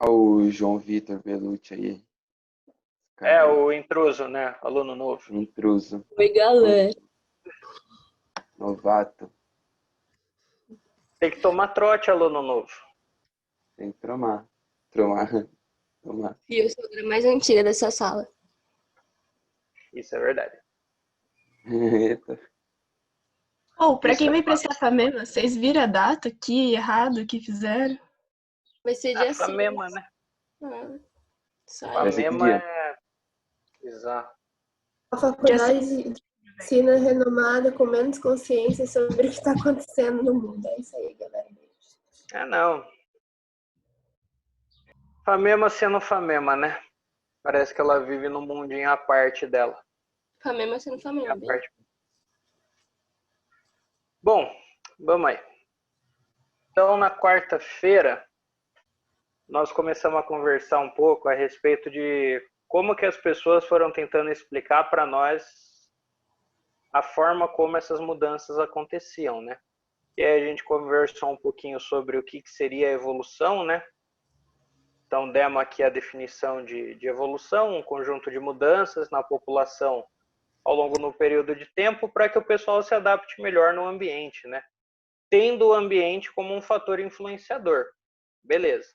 Olha o João Vitor Belucci aí, É cara aí, o intruso, né? Aluno novo. intruso, Oi, galera. novato, Tem que tomar trote, aluno novo. tem que tromar, tomar. E eu sou a mais antiga dessa sala. Isso é verdade. Eita, Oh, pra Isso quem é vai pra fato. essa FAMEMA, vocês viram a data aqui, errado, que fizeram? Vai ser A dia 6. Famema, né? Ah, sai. vai ser que Famema dia? é bizarro. A Dia faculdade 6. de medicina renomada com menos consciência sobre o que está acontecendo no mundo. É isso aí, galera. Ah, não. Famema sendo Famema, né? Parece que ela vive num mundinho à parte dela. Família sendo família, À bem. parte. Bom, vamos aí. Então, na quarta-feira, nós começamos a conversar um pouco a respeito de como que as pessoas foram tentando explicar para nós a forma como essas mudanças aconteciam, né? E aí a gente conversou um pouquinho sobre o que seria a evolução, né? Então, demos aqui a definição de evolução, um conjunto de mudanças na população ao longo do período de tempo para que o pessoal se adapte melhor no ambiente, né? Tendo o ambiente como um fator influenciador. Beleza.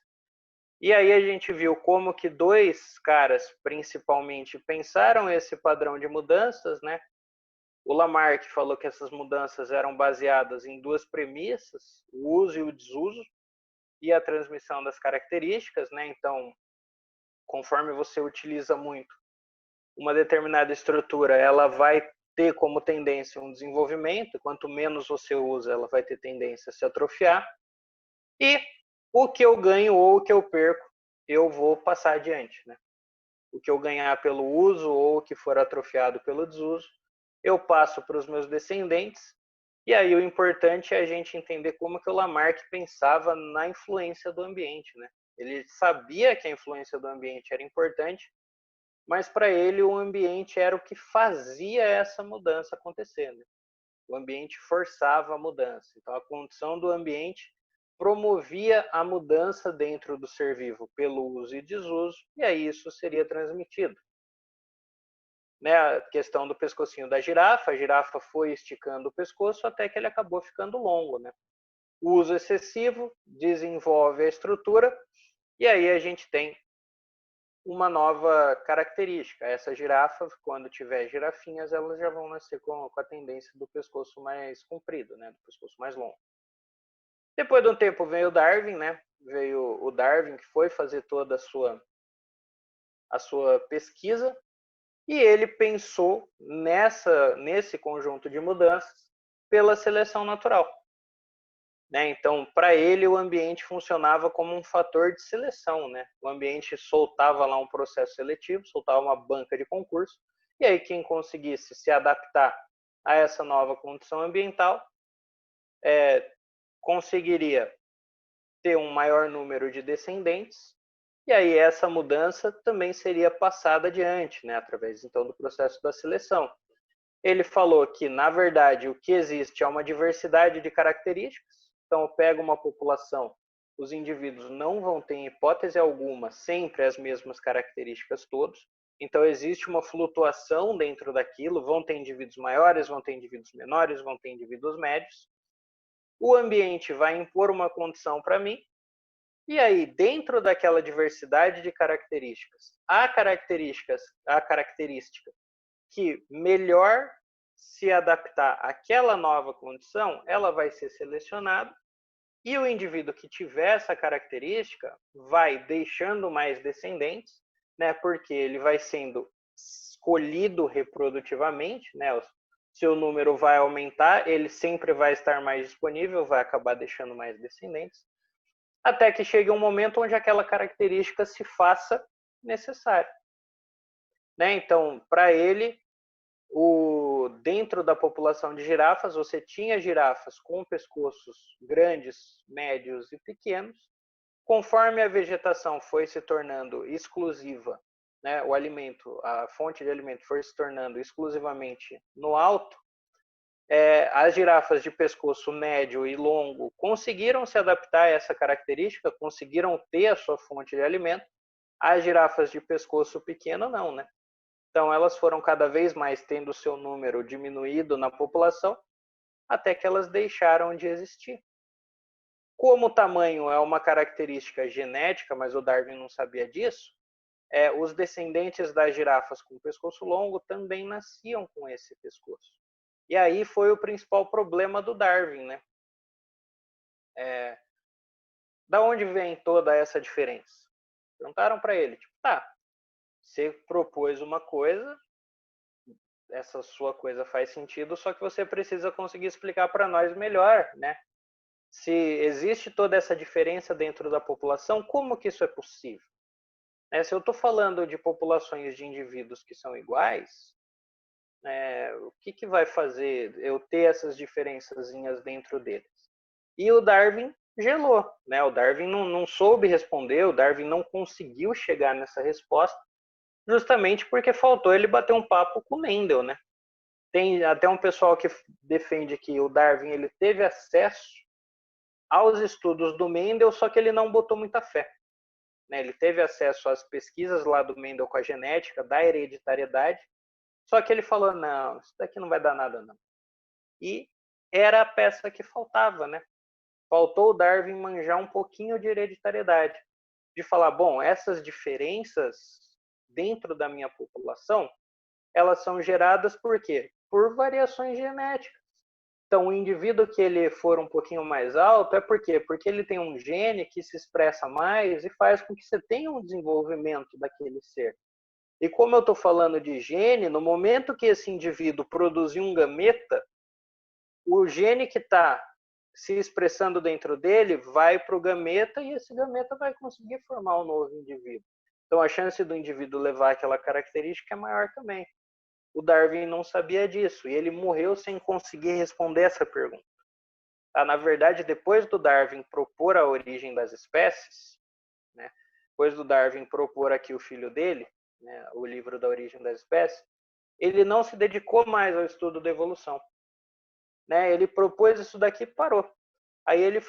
E aí a gente viu como que dois caras, principalmente, pensaram esse padrão de mudanças, né? O Lamarck falou que essas mudanças eram baseadas em duas premissas, o uso e o desuso, e a transmissão das características, né? Então, conforme você utiliza muito uma determinada estrutura, ela vai ter como tendência um desenvolvimento, quanto menos você usa, ela vai ter tendência a se atrofiar, e o que eu ganho ou o que eu perco, eu vou passar adiante, né? O que eu ganhar pelo uso ou o que for atrofiado pelo desuso, eu passo para os meus descendentes. E aí o importante é a gente entender como que o Lamarck pensava na influência do ambiente, né? Ele sabia que a influência do ambiente era importante, mas para ele o ambiente era o que fazia essa mudança acontecer, né? O ambiente forçava a mudança. Então a condição do ambiente promovia a mudança dentro do ser vivo pelo uso e desuso, e aí isso seria transmitido. Né, a questão do pescocinho da girafa, a girafa foi esticando o pescoço até que ele acabou ficando longo, né? O uso excessivo desenvolve a estrutura e aí a gente tem uma nova característica. Essa girafa, quando tiver girafinhas, elas já vão nascer com a tendência do pescoço mais comprido, né? Do pescoço mais longo. Depois de um tempo veio o Darwin, né? Veio o Darwin que foi fazer toda a sua pesquisa. E ele pensou nesse conjunto de mudanças pela seleção natural. Né? Então, para ele, o ambiente funcionava como um fator de seleção. Né? O ambiente soltava lá um processo seletivo, soltava uma banca de concurso, e aí quem conseguisse se adaptar a essa nova condição ambiental conseguiria ter um maior número de descendentes, e aí essa mudança também seria passada adiante, né, através então do processo da seleção. Ele falou que, na verdade, o que existe é uma diversidade de características. Então, eu pego uma população, os indivíduos não vão ter, em hipótese alguma, sempre as mesmas características todos. Então, existe uma flutuação dentro daquilo. Vão ter indivíduos maiores, vão ter indivíduos menores, vão ter indivíduos médios. O ambiente vai impor uma condição para mim. E aí, dentro daquela diversidade de características, a característica que melhor se adaptar àquela nova condição, ela vai ser selecionada e o indivíduo que tiver essa característica vai deixando mais descendentes, né, porque ele vai sendo escolhido reprodutivamente, né, o seu número vai aumentar, ele sempre vai estar mais disponível, vai acabar deixando mais descendentes, até que chegue um momento onde aquela característica se faça necessária. Né? Então, para ele, dentro da população de girafas, você tinha girafas com pescoços grandes, médios e pequenos. Conforme a vegetação foi se tornando exclusiva, né, o alimento, a fonte de alimento foi se tornando exclusivamente no alto, as girafas de pescoço médio e longo conseguiram se adaptar a essa característica, conseguiram ter a sua fonte de alimento. As girafas de pescoço pequeno não, né? Então elas foram cada vez mais tendo o seu número diminuído na população, até que elas deixaram de existir. Como o tamanho é uma característica genética, mas o Darwin não sabia disso, os descendentes das girafas com pescoço longo também nasciam com esse pescoço. E aí foi o principal problema do Darwin, né? Da onde vem toda essa diferença? Perguntaram para ele, tipo, tá, você propôs uma coisa, essa sua coisa faz sentido, só que você precisa conseguir explicar para nós melhor, né? Se existe toda essa diferença dentro da população, como que isso é possível? Se eu estou falando de populações de indivíduos que são iguais, o que vai fazer eu ter essas diferençazinhas dentro deles? E o Darwin gelou, né? O Darwin não soube responder, o Darwin não conseguiu chegar nessa resposta, justamente porque faltou ele bater um papo com o Mendel, né? Tem até um pessoal que defende que o Darwin ele teve acesso aos estudos do Mendel, só que ele não botou muita fé. Ele teve acesso às pesquisas lá do Mendel com a genética, da hereditariedade, só que ele falou, não, isso daqui não vai dar nada, não. E era a peça que faltava, né? Faltou o Darwin manjar um pouquinho de hereditariedade, de falar, bom, essas diferenças dentro da minha população, elas são geradas por quê? Por variações genéticas. Então, o indivíduo que ele for um pouquinho mais alto é por quê? Porque ele tem um gene que se expressa mais e faz com que você tenha um desenvolvimento daquele ser. E como eu estou falando de gene, no momento que esse indivíduo produzir um gameta, o gene que está se expressando dentro dele vai para o gameta e esse gameta vai conseguir formar um novo indivíduo. Então, a chance do indivíduo levar aquela característica é maior também. O Darwin não sabia disso e ele morreu sem conseguir responder essa pergunta. Na verdade, depois do Darwin propor a origem das espécies, né, depois do Darwin propor aqui o filho dele, né, o livro da origem das espécies, ele não se dedicou mais ao estudo da evolução. Ele propôs isso daqui e parou. Aí ele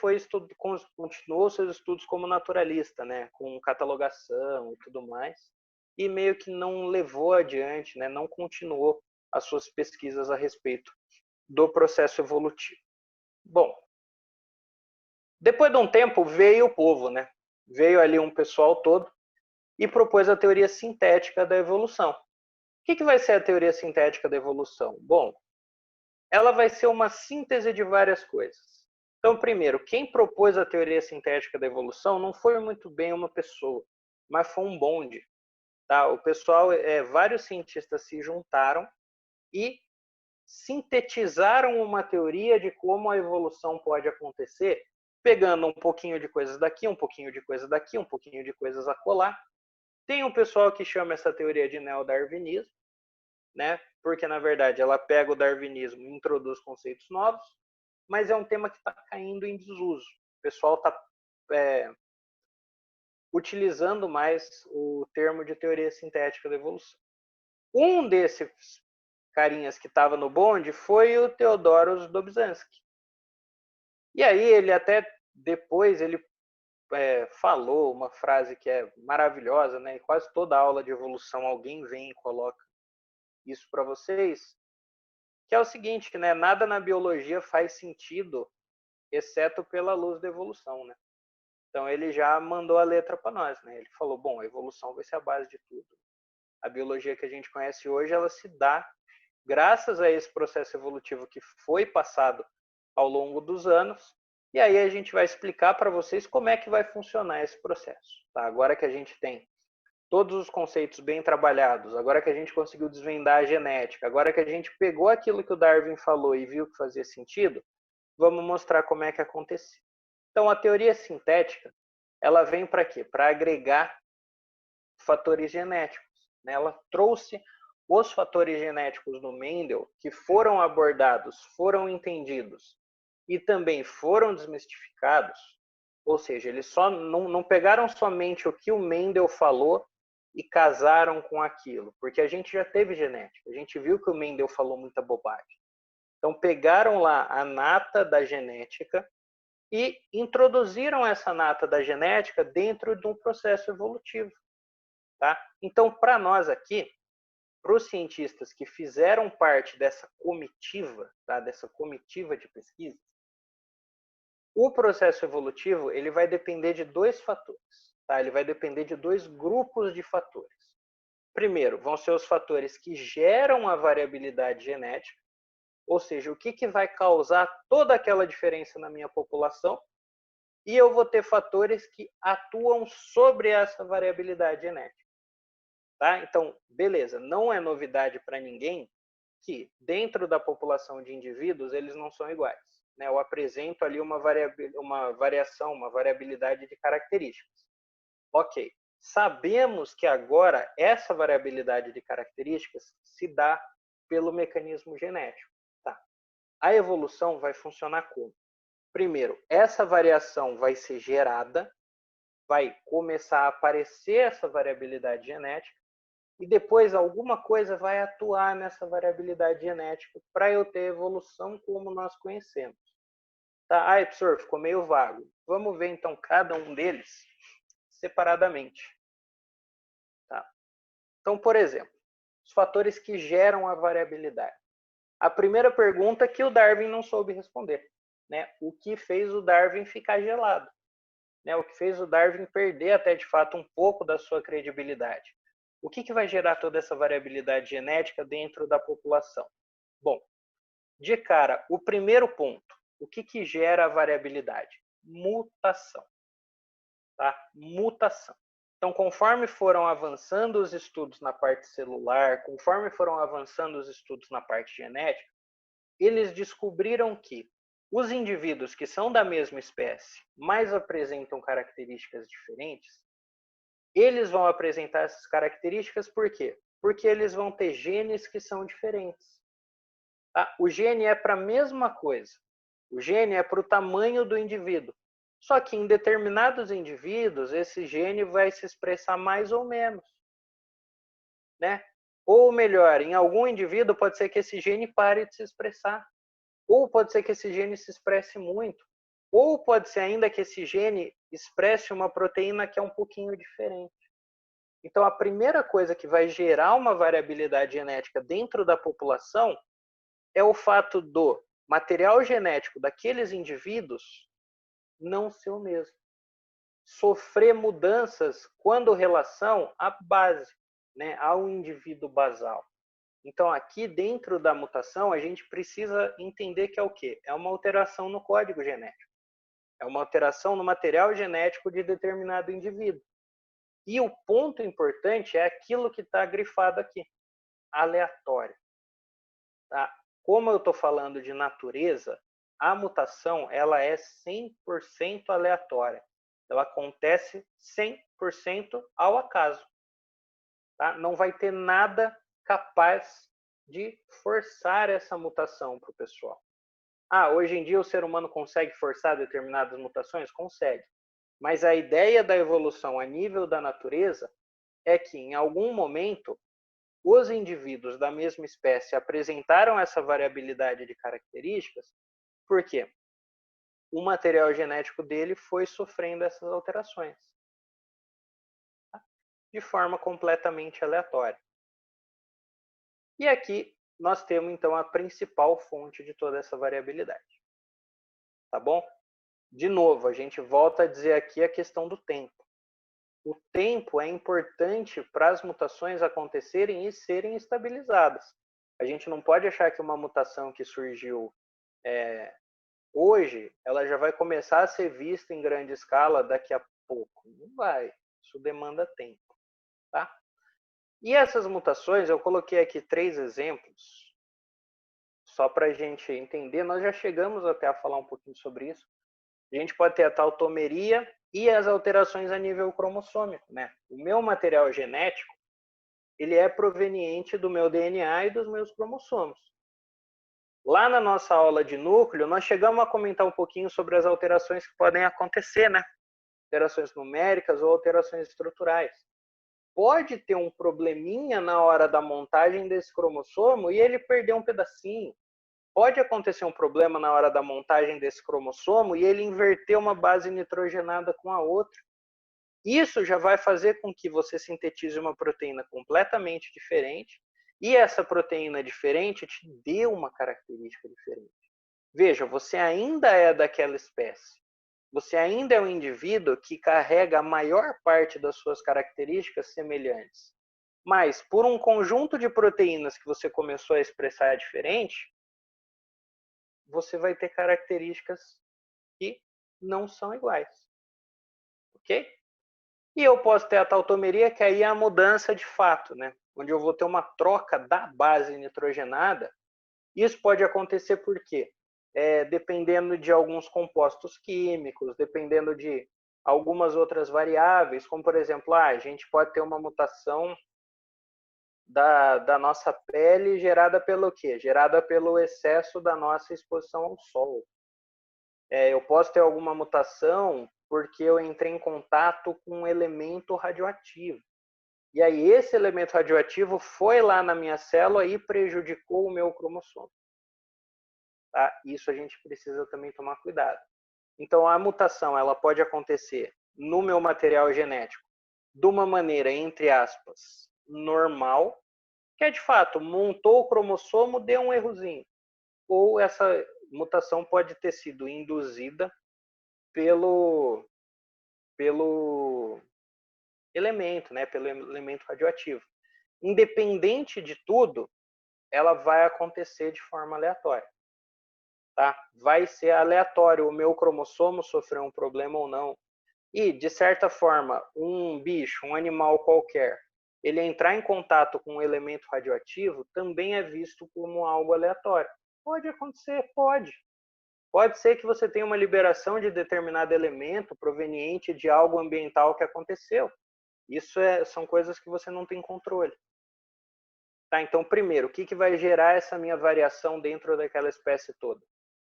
continuou seus estudos como naturalista, né, com catalogação e tudo mais, e meio que não levou adiante, né, não continuou as suas pesquisas a respeito do processo evolutivo. Bom, depois de um tempo veio o povo, né? Veio ali um pessoal todo e propôs a teoria sintética da evolução. O que vai ser a teoria sintética da evolução? Bom, ela vai ser uma síntese de várias coisas. Então, primeiro, quem propôs a teoria sintética da evolução não foi muito bem uma pessoa, mas foi um bonde. Tá? O pessoal, vários cientistas se juntaram e sintetizaram uma teoria de como a evolução pode acontecer, pegando um pouquinho de coisas daqui, um pouquinho de coisas daqui, um pouquinho de coisas acolá. Tem um pessoal que chama essa teoria de neodarwinismo, né? Porque, na verdade, ela pega o darwinismo e introduz conceitos novos, mas é um tema que está caindo em desuso. O pessoal está utilizando mais o termo de teoria sintética da evolução. Um desses carinhas que estava no bonde foi o Theodoros Dobzhansky. E aí ele até depois ele falou uma frase que é maravilhosa, né? E quase toda aula de evolução alguém vem e coloca isso para vocês, que é o seguinte, né? Nada na biologia faz sentido exceto pela luz da evolução, né? Então ele já mandou a letra para nós, né? Ele falou, bom, a evolução vai ser a base de tudo. A biologia que a gente conhece hoje, ela se dá graças a esse processo evolutivo que foi passado ao longo dos anos. E aí a gente vai explicar para vocês como é que vai funcionar esse processo. Tá? Agora que a gente tem todos os conceitos bem trabalhados, agora que a gente conseguiu desvendar a genética, agora que a gente pegou aquilo que o Darwin falou e viu que fazia sentido, vamos mostrar como é que acontecia. Então, a teoria sintética, ela vem para quê? Para agregar fatores genéticos. Né? Ela trouxe os fatores genéticos do Mendel que foram abordados, foram entendidos e também foram desmistificados, ou seja, eles só não pegaram somente o que o Mendel falou e casaram com aquilo, porque a gente já teve genética, a gente viu que o Mendel falou muita bobagem. Então, pegaram lá a nata da genética e introduziram essa nata da genética dentro de um processo evolutivo. Tá? Então, para nós aqui, para os cientistas que fizeram parte dessa comitiva, tá? Dessa comitiva de pesquisa, o processo evolutivo ele vai depender de dois fatores. Tá? Ele vai depender de dois grupos de fatores. Primeiro, vão ser os fatores que geram a variabilidade genética, ou seja, o que vai causar toda aquela diferença na minha população, e eu vou ter fatores que atuam sobre essa variabilidade genética. Tá? Então, beleza, não é novidade para ninguém que dentro da população de indivíduos eles não são iguais. Né? Eu apresento ali uma variação, uma variabilidade de características. Ok, sabemos que agora essa variabilidade de características se dá pelo mecanismo genético. Tá? A evolução vai funcionar como? Primeiro, essa variação vai ser gerada, vai começar a aparecer essa variabilidade genética, e depois alguma coisa vai atuar nessa variabilidade genética para eu ter evolução como nós conhecemos. Tá? Ah, professor, ficou meio vago. Vamos ver então cada um deles separadamente. Tá? Então, por exemplo, os fatores que geram a variabilidade. A primeira pergunta que o Darwin não soube responder. Né? O que fez o Darwin ficar gelado? Né? O que fez o Darwin perder até de fato um pouco da sua credibilidade? O que vai gerar toda essa variabilidade genética dentro da população? Bom, de cara, o primeiro ponto, o que gera a variabilidade? Mutação. Tá? Mutação. Então, conforme foram avançando os estudos na parte celular, conforme foram avançando os estudos na parte genética, eles descobriram que os indivíduos que são da mesma espécie, mas apresentam características diferentes, eles vão apresentar essas características por quê? Porque eles vão ter genes que são diferentes. Tá? O gene é para a mesma coisa. O gene é para o tamanho do indivíduo. Só que em determinados indivíduos, esse gene vai se expressar mais ou menos. Né? Ou melhor, em algum indivíduo pode ser que esse gene pare de se expressar. Ou pode ser que esse gene se expresse muito. Ou pode ser ainda que esse gene expresse uma proteína que é um pouquinho diferente. Então, a primeira coisa que vai gerar uma variabilidade genética dentro da população é o fato do material genético daqueles indivíduos não ser o mesmo. Sofrer mudanças quando relação à base, né, ao indivíduo basal. Então, aqui dentro da mutação, a gente precisa entender que é o quê? É uma alteração no código genético. É uma alteração no material genético de determinado indivíduo. E o ponto importante é aquilo que está grifado aqui, aleatório. Tá? Como eu estou falando de natureza, a mutação ela é 100% aleatória. Ela acontece 100% ao acaso. Tá? Não vai ter nada capaz de forçar essa mutação para o pessoal. Ah, hoje em dia o ser humano consegue forçar determinadas mutações? Consegue. Mas a ideia da evolução a nível da natureza é que, em algum momento, os indivíduos da mesma espécie apresentaram essa variabilidade de características, por quê? O material genético dele foi sofrendo essas alterações. Tá? De forma completamente aleatória. E aqui nós temos, então, a principal fonte de toda essa variabilidade. Tá bom? De novo, a gente volta a dizer aqui a questão do tempo. O tempo é importante para as mutações acontecerem e serem estabilizadas. A gente não pode achar que uma mutação que surgiu hoje, ela já vai começar a ser vista em grande escala daqui a pouco. Não vai. Isso demanda tempo. Tá? E essas mutações, eu coloquei aqui 3 exemplos, só para a gente entender. Nós já chegamos até a falar um pouquinho sobre isso. A gente pode ter a tautomeria e as alterações a nível cromossômico. Né? O meu material genético ele é proveniente do meu DNA e dos meus cromossomos. Lá na nossa aula de núcleo, nós chegamos a comentar um pouquinho sobre as alterações que podem acontecer, né? Alterações numéricas ou alterações estruturais. Pode ter um probleminha na hora da montagem desse cromossomo e ele perder um pedacinho. pode acontecer um problema na hora da montagem desse cromossomo e ele inverter uma base nitrogenada com a outra. Isso já vai fazer com que você sintetize uma proteína completamente diferente e essa proteína diferente te dê uma característica diferente. Veja, você ainda é daquela espécie. Você ainda é um indivíduo que carrega a maior parte das suas características semelhantes. Mas, por um conjunto de proteínas que você começou a expressar diferente, você vai ter características que não são iguais. Ok? E eu posso ter a tautomeria, que aí é a mudança de fato, né? Onde eu vou ter uma troca da base nitrogenada. Isso pode acontecer por quê? Dependendo de alguns compostos químicos, dependendo de algumas outras variáveis, como, por exemplo, a gente pode ter uma mutação da nossa pele gerada pelo quê? Gerada pelo excesso da nossa exposição ao sol. Eu posso ter alguma mutação porque eu entrei em contato com um elemento radioativo. E aí esse elemento radioativo foi lá na minha célula e prejudicou o meu cromossomo. Tá? Isso a gente precisa também tomar cuidado. Então a mutação ela pode acontecer no meu material genético de uma maneira, entre aspas, normal, que é de fato, montou o cromossomo, deu um errozinho. Ou essa mutação pode ter sido induzida pelo elemento, né, pelo elemento radioativo. Independente de tudo, ela vai acontecer de forma aleatória. Tá? Vai ser aleatório o meu cromossomo sofrer um problema ou não. E, de certa forma, um bicho, um animal qualquer, ele entrar em contato com um elemento radioativo também é visto como algo aleatório. Pode acontecer? Pode. Pode ser que você tenha uma liberação de determinado elemento proveniente de algo ambiental que aconteceu. Isso são coisas que você não tem controle. Tá? Então, primeiro, o que vai gerar essa minha variação dentro daquela espécie toda?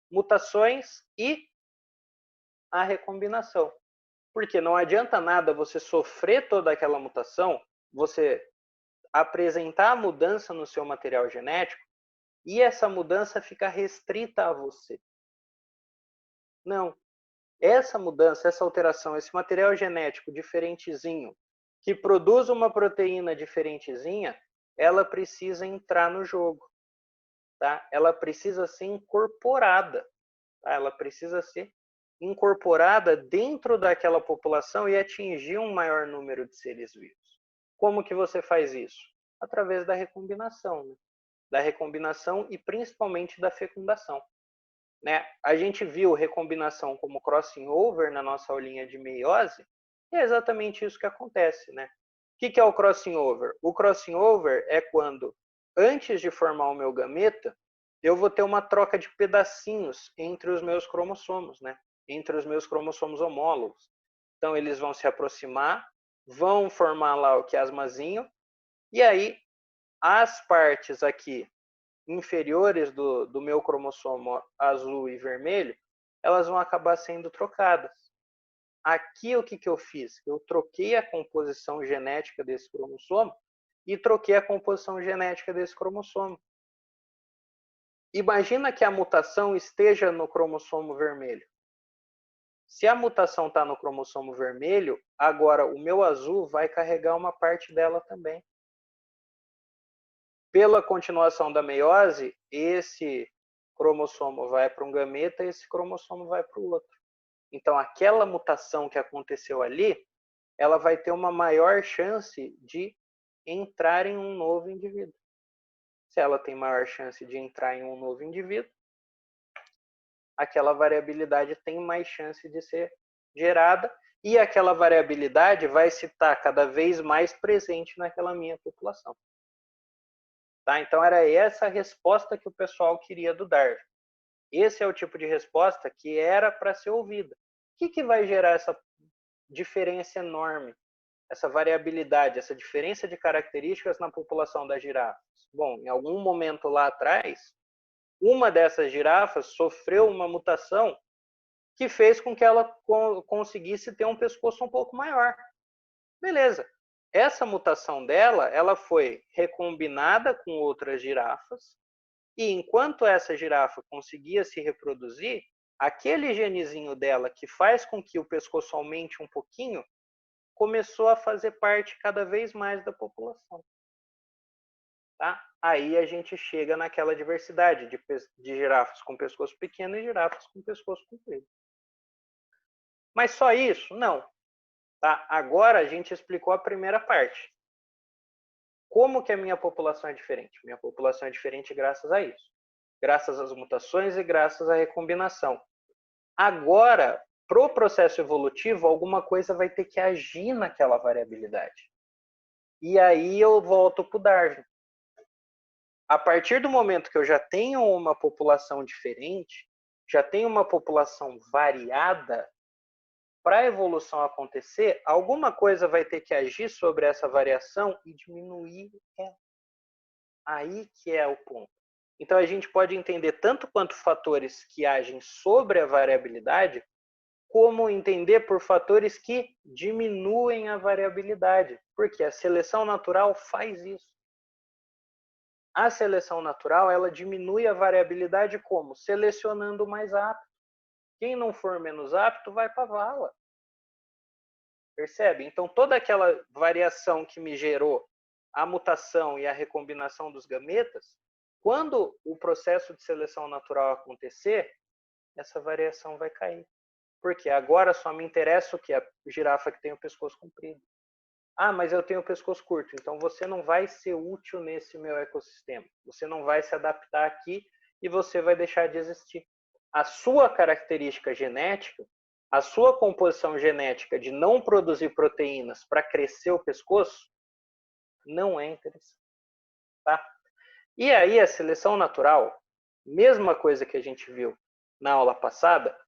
Mutações e a recombinação. Porque não adianta nada você sofrer toda aquela mutação, você apresentar a mudança no seu material genético e essa mudança ficar restrita a você. Não. Essa mudança, essa alteração, esse material genético diferentezinho, que produz uma proteína diferentezinha, ela precisa entrar no jogo. Tá? Ela precisa ser incorporada. Tá? Ela precisa ser incorporada dentro daquela população e atingir um maior número de seres vivos. Como que você faz isso? Através da recombinação. Né? Da recombinação e principalmente da fecundação. Né? A gente viu recombinação como crossing over na nossa aulinha de meiose, e é exatamente isso que acontece. Né? O que é o crossing over? O crossing over é quando, antes de formar o meu gameta, eu vou ter uma troca de pedacinhos entre os meus cromossomos, né? Entre os meus cromossomos homólogos. Então, eles vão se aproximar, vão formar lá o quiasmazinho, e aí as partes aqui inferiores do meu cromossomo azul e vermelho, elas vão acabar sendo trocadas. Aqui o que eu fiz? Eu troquei a composição genética desse cromossomo e troquei a composição genética desse cromossomo. Imagina que a mutação esteja no cromossomo vermelho. Se a mutação está no cromossomo vermelho, agora o meu azul vai carregar uma parte dela também. Pela continuação da meiose, esse cromossomo vai para um gameta e esse cromossomo vai para o outro. Então, aquela mutação que aconteceu ali, ela vai ter uma maior chance de entrar em um novo indivíduo. Se ela tem maior chance de entrar em um novo indivíduo, aquela variabilidade tem mais chance de ser gerada e aquela variabilidade vai se estar cada vez mais presente naquela minha população. Tá? Então, era essa a resposta que o pessoal queria do Darwin. Esse é o tipo de resposta que era para ser ouvida. O que vai gerar essa diferença enorme, essa variabilidade, essa diferença de características na população das girafas? Bom, em algum momento lá atrás, uma dessas girafas sofreu uma mutação que fez com que ela conseguisse ter um pescoço um pouco maior. Beleza. Essa mutação dela, ela foi recombinada com outras girafas E enquanto essa girafa conseguia se reproduzir, aquele genezinho dela que faz com que o pescoço aumente um pouquinho, começou a fazer parte cada vez mais da população. Tá? Aí a gente chega naquela diversidade de girafas com pescoço pequeno e girafas com pescoço comprido. Mas só isso? Não. Tá? Agora a gente explicou a primeira parte. Como que a minha população é diferente? Minha população é diferente graças a isso. Graças às mutações e graças à recombinação. Agora, para o processo evolutivo, alguma coisa vai ter que agir naquela variabilidade. E aí eu volto para o Darwin. A partir do momento que eu já tenho uma população diferente, já tenho uma população variada, para a evolução acontecer, alguma coisa vai ter que agir sobre essa variação e diminuir ela. Aí que é o ponto. Então, a gente pode entender tanto quanto fatores que agem sobre a variabilidade, como entender por fatores que diminuem a variabilidade. Porque a seleção natural faz isso. A seleção natural, ela diminui a variabilidade como? Selecionando o mais apto. Quem não for menos apto vai para a vala. Percebe? Então, toda aquela variação que me gerou a mutação e a recombinação dos gametas, quando o processo de seleção natural acontecer, essa variação vai cair. Porque agora só me interessa o que? A girafa que tem o pescoço comprido. Ah, mas eu tenho o pescoço curto. Então, você não vai ser útil nesse meu ecossistema. Você não vai se adaptar aqui e você vai deixar de existir. A sua característica genética, a sua composição genética de não produzir proteínas para crescer o pescoço, não é interessante. Tá? E aí a seleção natural, mesma coisa que a gente viu na aula passada,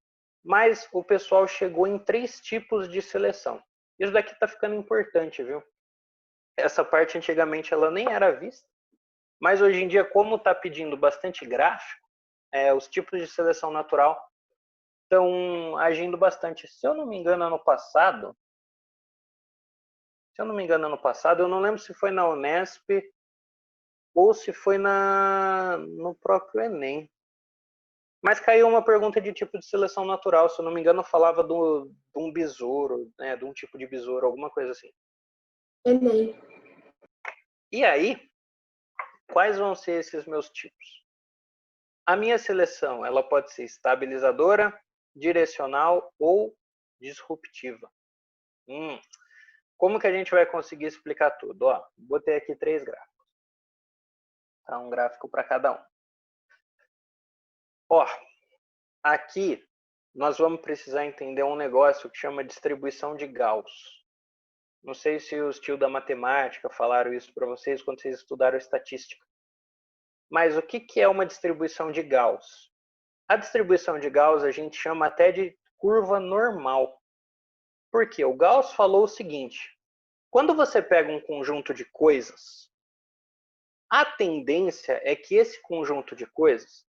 mas o pessoal chegou em 3 tipos de seleção. Isso daqui está ficando importante, viu? Essa parte antigamente ela nem era vista, mas hoje em dia, como está pedindo bastante gráfico, os tipos de seleção natural estão agindo bastante. Se eu não me engano, ano passado, eu não lembro se foi na Unesp ou se foi no próprio Enem. Mas caiu uma pergunta de tipo de seleção natural. Se eu não me engano, falava de um besouro, né, de um tipo de besouro, alguma coisa assim. Enem. E aí, quais vão ser esses meus tipos? A minha seleção, ela pode ser estabilizadora, direcional ou disruptiva. Como que a gente vai conseguir explicar tudo? Ó, botei aqui 3 gráficos. Tá, um gráfico para cada um. Ó, aqui nós vamos precisar entender um negócio que chama distribuição de Gauss. Não sei se os tios da matemática falaram isso para vocês quando vocês estudaram estatística. Mas o que é uma distribuição de Gauss? A distribuição de Gauss a gente chama até de curva normal. Por quê? O Gauss falou o seguinte: quando você pega um conjunto de coisas, a tendência é que esse conjunto de coisas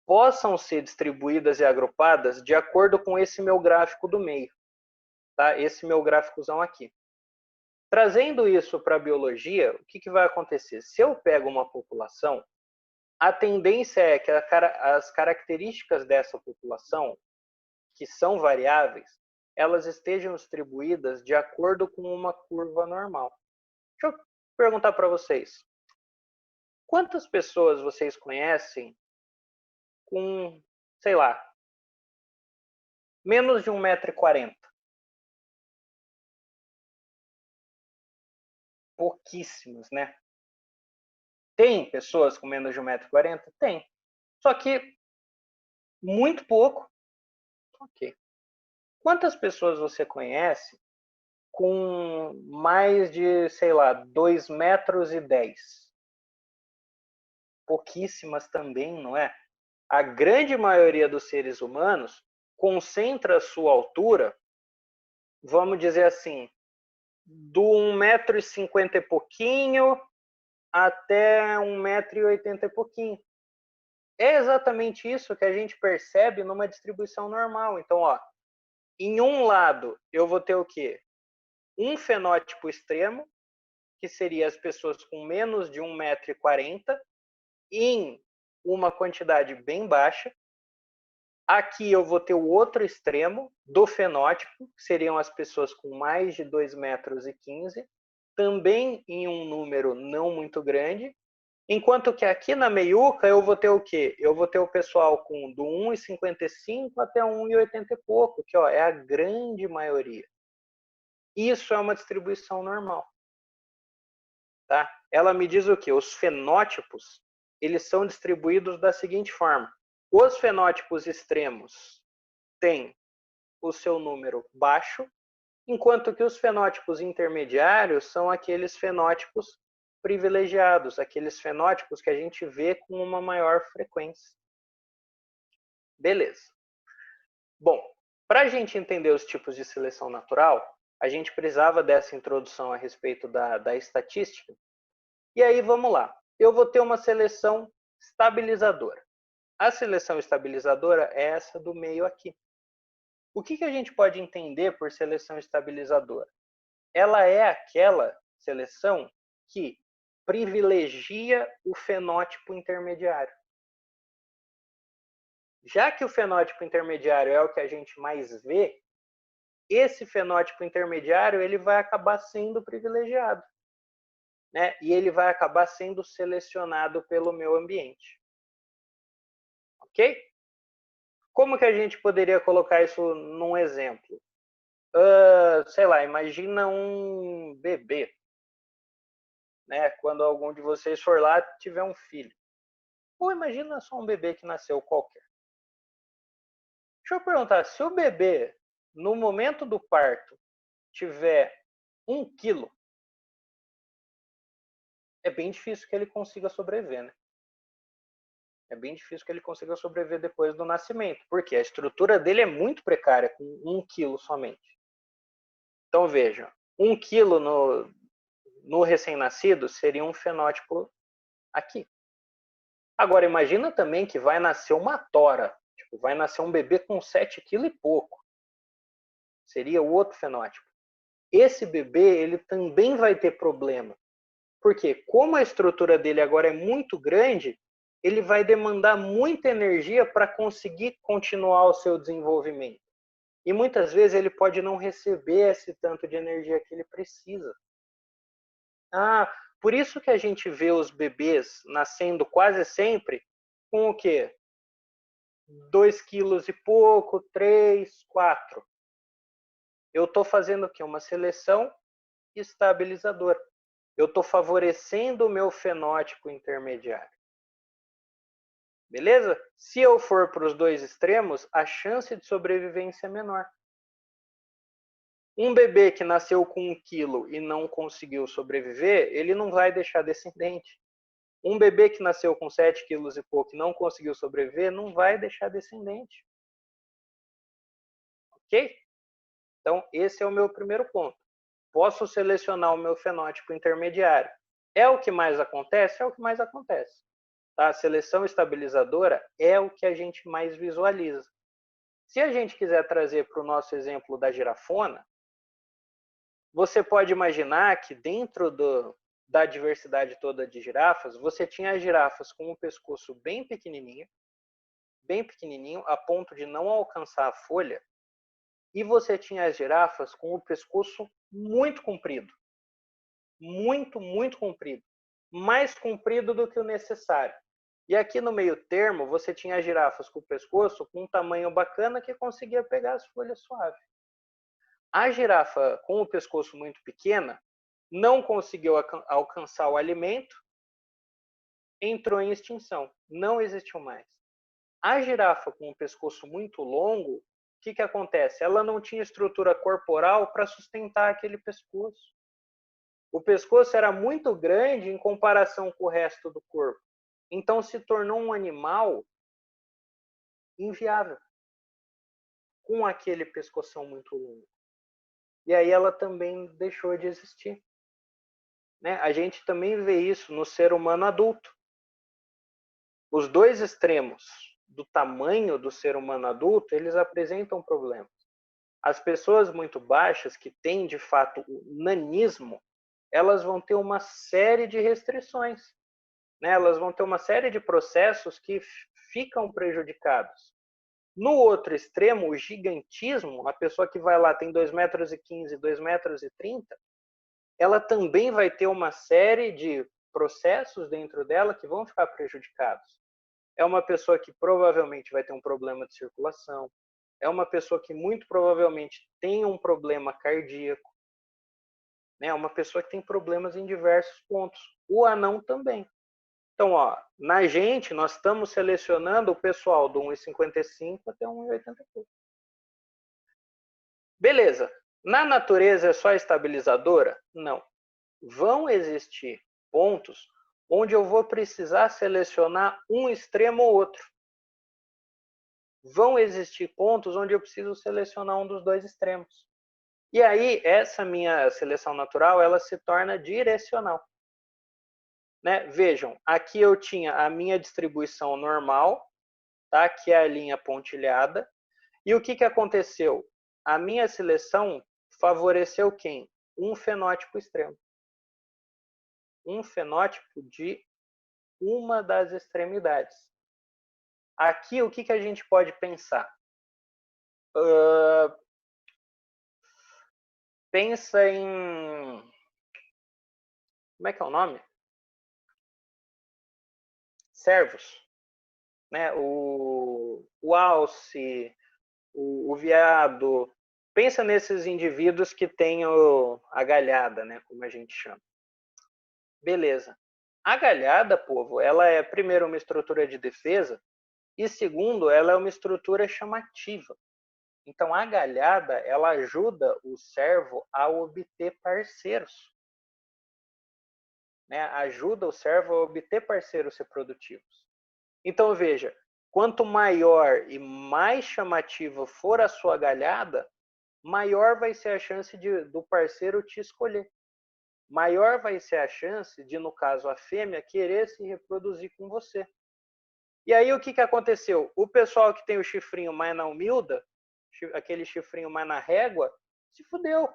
possam ser distribuídas e agrupadas de acordo com esse meu gráfico do meio. Tá? Esse meu gráficozão aqui. Trazendo isso para a biologia, o que vai acontecer? Se eu pego uma população, a tendência é que as características dessa população, que são variáveis, elas estejam distribuídas de acordo com uma curva normal. Deixa eu perguntar para vocês. Quantas pessoas vocês conhecem com, sei lá, menos de 1,40 m? Pouquíssimas, né? Tem pessoas com menos de 1,40 m? Tem. Só que muito pouco. Ok. Quantas pessoas você conhece com mais de, sei lá, 2,10 m? Pouquíssimas também, não é? A grande maioria dos seres humanos concentra a sua altura, vamos dizer assim, do 1,50 m e pouquinho até 1,80 m e pouquinho. É exatamente isso que a gente percebe numa distribuição normal. Então, ó, em um lado eu vou ter o quê? Um fenótipo extremo, que seria as pessoas com menos de 1,40 m. Em uma quantidade bem baixa. Aqui eu vou ter o outro extremo do fenótipo, que seriam as pessoas com mais de 2,15 metros, também em um número não muito grande, enquanto que aqui na meiuca eu vou ter o quê? Eu vou ter o pessoal com do 1,55 até 1,80 e pouco, que é a grande maioria. Isso é uma distribuição normal. Tá? Ela me diz o quê? Os fenótipos, eles são distribuídos da seguinte forma. Os fenótipos extremos têm o seu número baixo, enquanto que os fenótipos intermediários são aqueles fenótipos privilegiados, aqueles fenótipos que a gente vê com uma maior frequência. Beleza. Bom, para a gente entender os tipos de seleção natural, a gente precisava dessa introdução a respeito da estatística. E aí, vamos lá. Eu vou ter uma seleção estabilizadora. A seleção estabilizadora é essa do meio aqui. O que a gente pode entender por seleção estabilizadora? Ela é aquela seleção que privilegia o fenótipo intermediário. Já que o fenótipo intermediário é o que a gente mais vê, esse fenótipo intermediário ele vai acabar sendo privilegiado, né? E ele vai acabar sendo selecionado pelo meu ambiente. Ok? Como que a gente poderia colocar isso num exemplo? Sei lá, imagina um bebê, né? Quando algum de vocês for lá tiver um filho. Ou imagina só um bebê que nasceu qualquer. Deixa eu perguntar, se o bebê, no momento do parto, tiver 1 quilo, é bem difícil que ele consiga sobreviver, né? É bem difícil que ele consiga sobreviver depois do nascimento, porque a estrutura dele é muito precária, com 1 quilo somente. Então, veja, 1 quilo no recém-nascido seria um fenótipo aqui. Agora, imagina também que vai nascer uma tora, tipo, vai nascer um bebê com 7 kg e pouco. Seria o outro fenótipo. Esse bebê, ele também vai ter problema. Porque como a estrutura dele agora é muito grande, ele vai demandar muita energia para conseguir continuar o seu desenvolvimento. E muitas vezes ele pode não receber esse tanto de energia que ele precisa. Por isso que a gente vê os bebês nascendo quase sempre com o quê? 2 quilos e pouco, 3, 4. Eu estou fazendo o quê? Uma seleção estabilizadora. Eu estou favorecendo o meu fenótipo intermediário. Beleza? Se eu for para os dois extremos, a chance de sobrevivência é menor. Um bebê que nasceu com 1 quilo e não conseguiu sobreviver, ele não vai deixar descendente. Um bebê que nasceu com 7 quilos e pouco e não conseguiu sobreviver, não vai deixar descendente. Ok? Então, esse é o meu primeiro ponto. Posso selecionar o meu fenótipo intermediário. É o que mais acontece? É o que mais acontece. Tá? A seleção estabilizadora é o que a gente mais visualiza. Se a gente quiser trazer para o nosso exemplo da girafona, você pode imaginar que dentro da diversidade toda de girafas, você tinha as girafas com um pescoço bem pequenininho, a ponto de não alcançar a folha, e você tinha as girafas com o pescoço muito comprido. Muito, muito comprido. Mais comprido do que o necessário. E aqui no meio termo, você tinha as girafas com o pescoço com um tamanho bacana que conseguia pegar as folhas suaves. A girafa com o pescoço muito pequena não conseguiu alcançar o alimento, entrou em extinção, não existiu mais. A girafa com o pescoço muito longo, o que acontece? Ela não tinha estrutura corporal para sustentar aquele pescoço. O pescoço era muito grande em comparação com o resto do corpo. Então se tornou um animal inviável, com aquele pescoção muito longo. E aí ela também deixou de existir. Né? A gente também vê isso no ser humano adulto. Os dois extremos do tamanho do ser humano adulto, eles apresentam problemas. As pessoas muito baixas, que têm de fato o nanismo, elas vão ter uma série de restrições. né? Elas vão ter uma série de processos que ficam prejudicados. No outro extremo, o gigantismo, a pessoa que vai lá tem 2,15 m, 2,30 m, ela também vai ter uma série de processos dentro dela que vão ficar prejudicados. É uma pessoa que provavelmente vai ter um problema de circulação, é uma pessoa que muito provavelmente tem um problema cardíaco, né? É uma pessoa que tem problemas em diversos pontos. O anão também. Então, ó, na gente, nós estamos selecionando o pessoal do 1,55 até 1,80. Beleza. Na natureza é só estabilizadora? Não. Vão existir pontos onde eu vou precisar selecionar um extremo ou outro. Vão existir pontos onde eu preciso selecionar um dos dois extremos. E aí, essa minha seleção natural, ela se torna direcional. Né? Vejam, aqui eu tinha a minha distribuição normal, tá? Que é a linha pontilhada. E o que aconteceu? A minha seleção favoreceu quem? Um fenótipo extremo. Um fenótipo de uma das extremidades. Aqui, o que a gente pode pensar? Pensa em... Como é que é o nome? Servos. Né? O alce, o veado. Pensa nesses indivíduos que têm a galhada, né? Como a gente chama. Beleza. A galhada, povo, ela é, primeiro, uma estrutura de defesa e, segundo, ela é uma estrutura chamativa. Então, a galhada, ela ajuda o servo a obter parceiros. Né? Ajuda o servo a obter parceiros reprodutivos. Então, veja, quanto maior e mais chamativa for a sua galhada, maior vai ser a chance do parceiro te escolher. Maior vai ser a chance de, no caso, a fêmea querer se reproduzir com você. E aí, o que aconteceu? O pessoal que tem o chifrinho mais na humilda, aquele chifrinho mais na régua, se fudeu.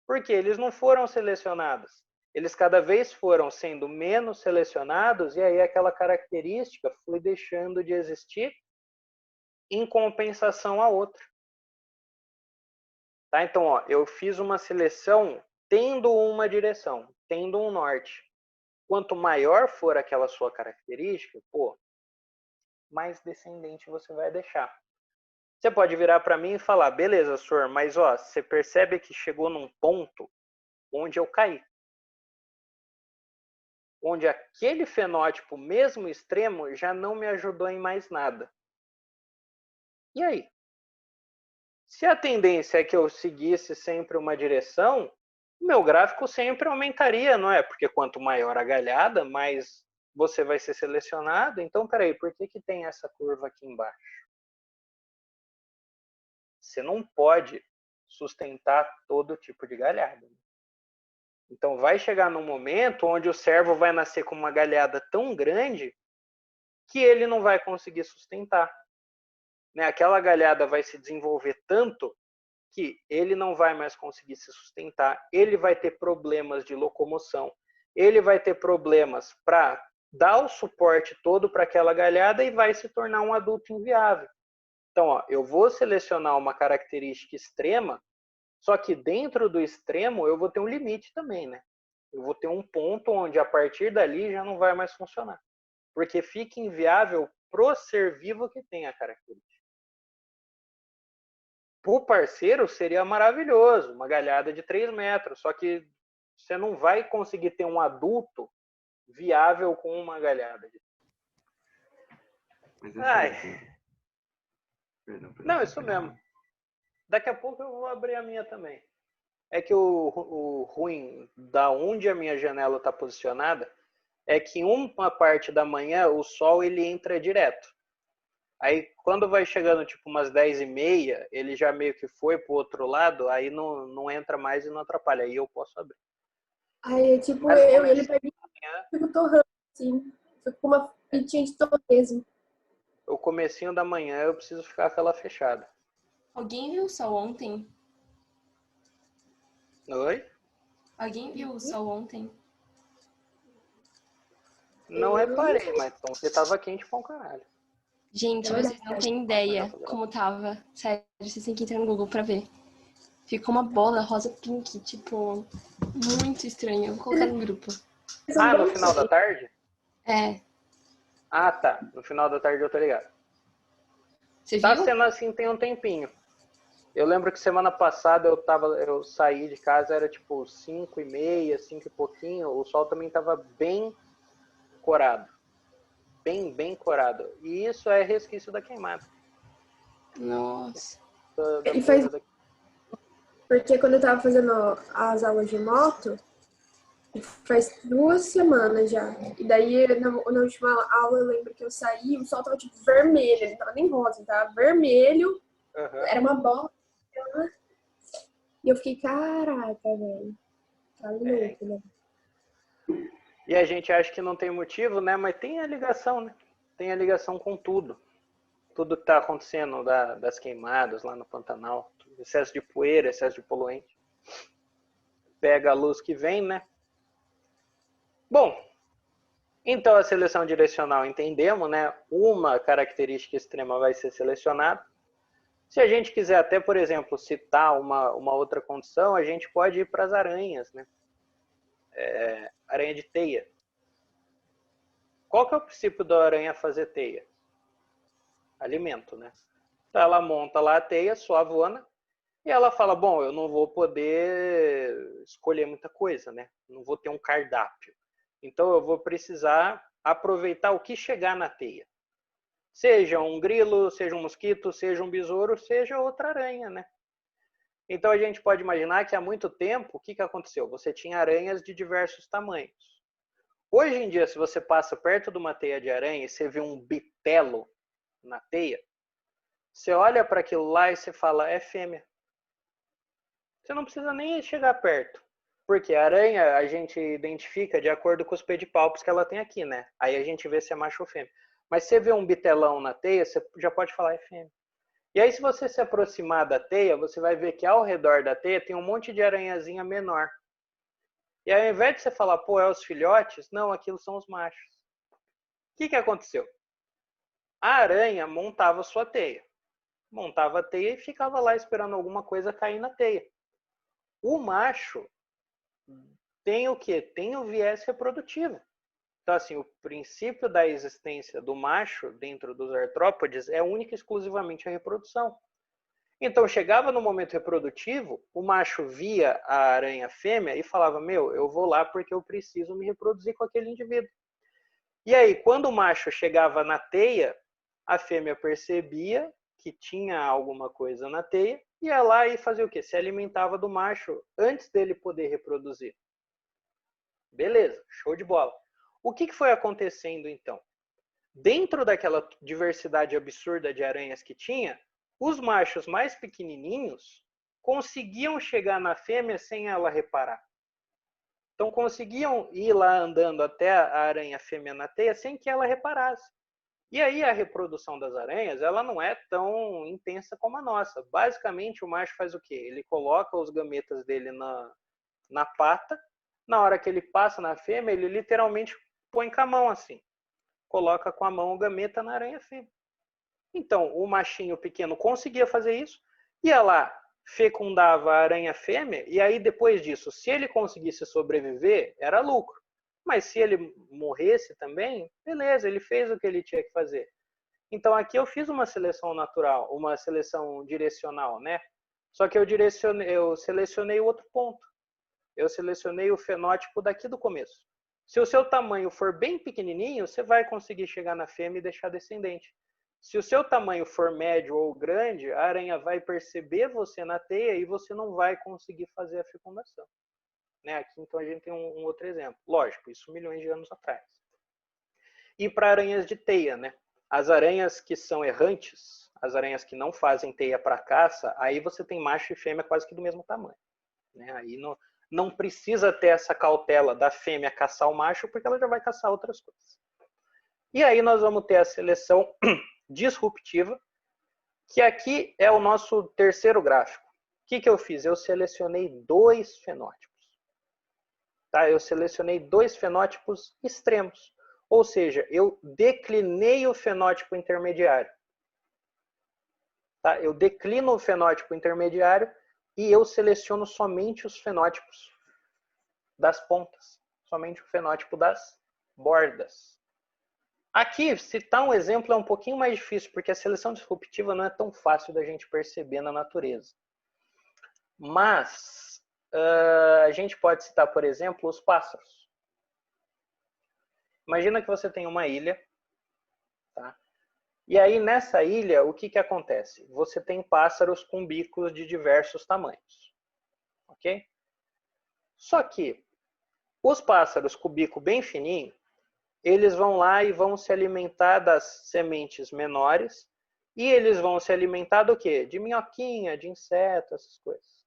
Porque eles não foram selecionados. Eles cada vez foram sendo menos selecionados e aí aquela característica foi deixando de existir em compensação a outra. Tá? Então, ó, eu fiz uma seleção tendo uma direção, tendo um norte. Quanto maior for aquela sua característica, pô, mais descendente você vai deixar. Você pode virar para mim e falar, beleza, senhor, mas ó, você percebe que chegou num ponto onde eu caí. Onde aquele fenótipo, mesmo extremo, já não me ajudou em mais nada. E aí? Se a tendência é que eu seguisse sempre uma direção, o meu gráfico sempre aumentaria, não é? Porque quanto maior a galhada, mais você vai ser selecionado. Então, peraí, por que tem essa curva aqui embaixo? Você não pode sustentar todo tipo de galhada. Então, vai chegar num momento onde o servo vai nascer com uma galhada tão grande que ele não vai conseguir sustentar. Né? Aquela galhada vai se desenvolver tanto que ele não vai mais conseguir se sustentar, ele vai ter problemas de locomoção, ele vai ter problemas para dar o suporte todo para aquela galhada e vai se tornar um adulto inviável. Então, ó, eu vou selecionar uma característica extrema, só que dentro do extremo eu vou ter um limite também, né? Eu vou ter um ponto onde a partir dali já não vai mais funcionar. Porque fica inviável pro ser vivo que tem a característica. Pro parceiro seria maravilhoso, uma galhada de 3 metros, só que você não vai conseguir ter um adulto viável com uma galhada. Mas Perdão. Não, isso mesmo. Daqui a pouco eu vou abrir a minha também. É que o ruim da onde a minha janela está posicionada é que em uma parte da manhã o sol ele entra direto. Aí quando vai chegando tipo umas 10h30, ele já meio que foi pro outro lado, aí não entra mais e não atrapalha. Aí eu posso abrir. Aí, tipo, Mas eu e ele amanhã, fico torrando, assim. Fico com uma fitinha de torresmo. o comecinho da manhã eu preciso ficar com ela fechada. Alguém viu o sol ontem? Oi? Alguém viu o sol ontem? Não reparei, mas então você tava quente pra um caralho. Gente, vocês não têm ideia como tava. Sério, vocês têm que entrar no Google pra ver. Ficou uma bola rosa pink, tipo, muito estranho. Vou colocar no grupo. Ah, no final da tarde? É. Ah, tá. No final da tarde eu tô ligado. Você Tá viu? sendo assim tem um tempinho. Eu lembro que semana passada eu saí de casa, era tipo 5h30, 5 e pouquinho. O sol também tava bem corado. Bem corado. E isso é resquício da queimada. Nossa. Da E faz- coisa da- Porque quando eu tava fazendo as aulas de moto, faz 2 semanas já. E daí, na última aula, eu lembro que eu saí, o sol tava tipo vermelho, ele não tava nem rosa, ele tava vermelho, Uhum. era uma bola. E eu fiquei, caraca, velho. Tá louco, né? E a gente acha que não tem motivo, né? Mas tem a ligação, né? Tem a ligação com tudo. Tudo que está acontecendo das queimadas lá no Pantanal. Excesso de poeira, excesso de poluente. Pega a luz que vem, né? Bom, então a seleção direcional entendemos, né? Uma característica extrema vai ser selecionada. Se a gente quiser até, por exemplo, citar uma outra condição, a gente pode ir para as aranhas, né? Aranha de teia. Qual que é o princípio da aranha fazer teia? Alimento, né? Então ela monta lá a teia, suavona, e ela fala, bom, eu não vou poder escolher muita coisa, né? Não vou ter um cardápio. Então eu vou precisar aproveitar o que chegar na teia. Seja um grilo, seja um mosquito, seja um besouro, seja outra aranha, né? Então a gente pode imaginar que há muito tempo, o que aconteceu? Você tinha aranhas de diversos tamanhos. Hoje em dia, se você passa perto de uma teia de aranha e você vê um bitelo na teia, você olha para aquilo lá e você fala, é fêmea. Você não precisa nem chegar perto. Porque a aranha a gente identifica de acordo com os pedipalpos que ela tem aqui, né? Aí a gente vê se é macho ou fêmea. Mas se você vê um bitelão na teia, você já pode falar, é fêmea. E aí se você se aproximar da teia, você vai ver que ao redor da teia tem um monte de aranhazinha menor. E aí, ao invés de você falar, pô, é os filhotes, não, aquilo são os machos. O que aconteceu? A aranha montava sua teia. Montava a teia e ficava lá esperando alguma coisa cair na teia. O macho tem o quê? Tem o viés reprodutivo. Então, assim, o princípio da existência do macho dentro dos artrópodes é única e exclusivamente a reprodução. Então, chegava no momento reprodutivo, o macho via a aranha fêmea e falava, meu, eu vou lá porque eu preciso me reproduzir com aquele indivíduo. E aí, quando o macho chegava na teia, a fêmea percebia que tinha alguma coisa na teia, ia lá e fazia o quê? Se alimentava do macho antes dele poder reproduzir. Beleza, show de bola. O que foi acontecendo então? Dentro daquela diversidade absurda de aranhas que tinha, os machos mais pequenininhos conseguiam chegar na fêmea sem ela reparar. Então conseguiam ir lá andando até a aranha fêmea na teia sem que ela reparasse. E aí a reprodução das aranhas, ela não é tão intensa como a nossa. Basicamente o macho faz o quê? Ele coloca os gametas dele na pata, na hora que ele passa na fêmea, ele literalmente põe com a mão assim. Coloca com a mão o gameta na aranha fêmea. Então, o machinho pequeno conseguia fazer isso, ia lá, fecundava a aranha fêmea, e aí depois disso, se ele conseguisse sobreviver, era lucro. Mas se ele morresse também, beleza, ele fez o que ele tinha que fazer. Então aqui eu fiz uma seleção natural, uma seleção direcional, né? Só que eu selecionei o outro ponto. Eu selecionei o fenótipo daqui do começo. Se o seu tamanho for bem pequenininho, você vai conseguir chegar na fêmea e deixar descendente. Se o seu tamanho for médio ou grande, a aranha vai perceber você na teia e você não vai conseguir fazer a fecundação. Né? Aqui então a gente tem um outro exemplo. Lógico, isso milhões de anos atrás. E para aranhas de teia, né? As aranhas que são errantes, as aranhas que não fazem teia para caça, aí você tem macho e fêmea quase que do mesmo tamanho. Né? Aí não precisa ter essa cautela da fêmea caçar o macho, porque ela já vai caçar outras coisas. E aí nós vamos ter a seleção disruptiva, que aqui é o nosso terceiro gráfico. O que eu fiz? Eu selecionei 2 fenótipos. Tá? Eu selecionei 2 fenótipos extremos. Ou seja, eu declinei o fenótipo intermediário. Tá? Eu declino o fenótipo intermediário e eu seleciono somente os fenótipos das pontas, somente o fenótipo das bordas. Aqui, citar um exemplo é um pouquinho mais difícil, porque a seleção disruptiva não é tão fácil da gente perceber na natureza. Mas a gente pode citar, por exemplo, os pássaros. Imagina que você tem uma ilha, tá? E aí nessa ilha, o que acontece? Você tem pássaros com bicos de diversos tamanhos, ok? Só que os pássaros com bico bem fininho, eles vão lá e vão se alimentar das sementes menores e eles vão se alimentar do quê? De minhoquinha, de inseto, essas coisas.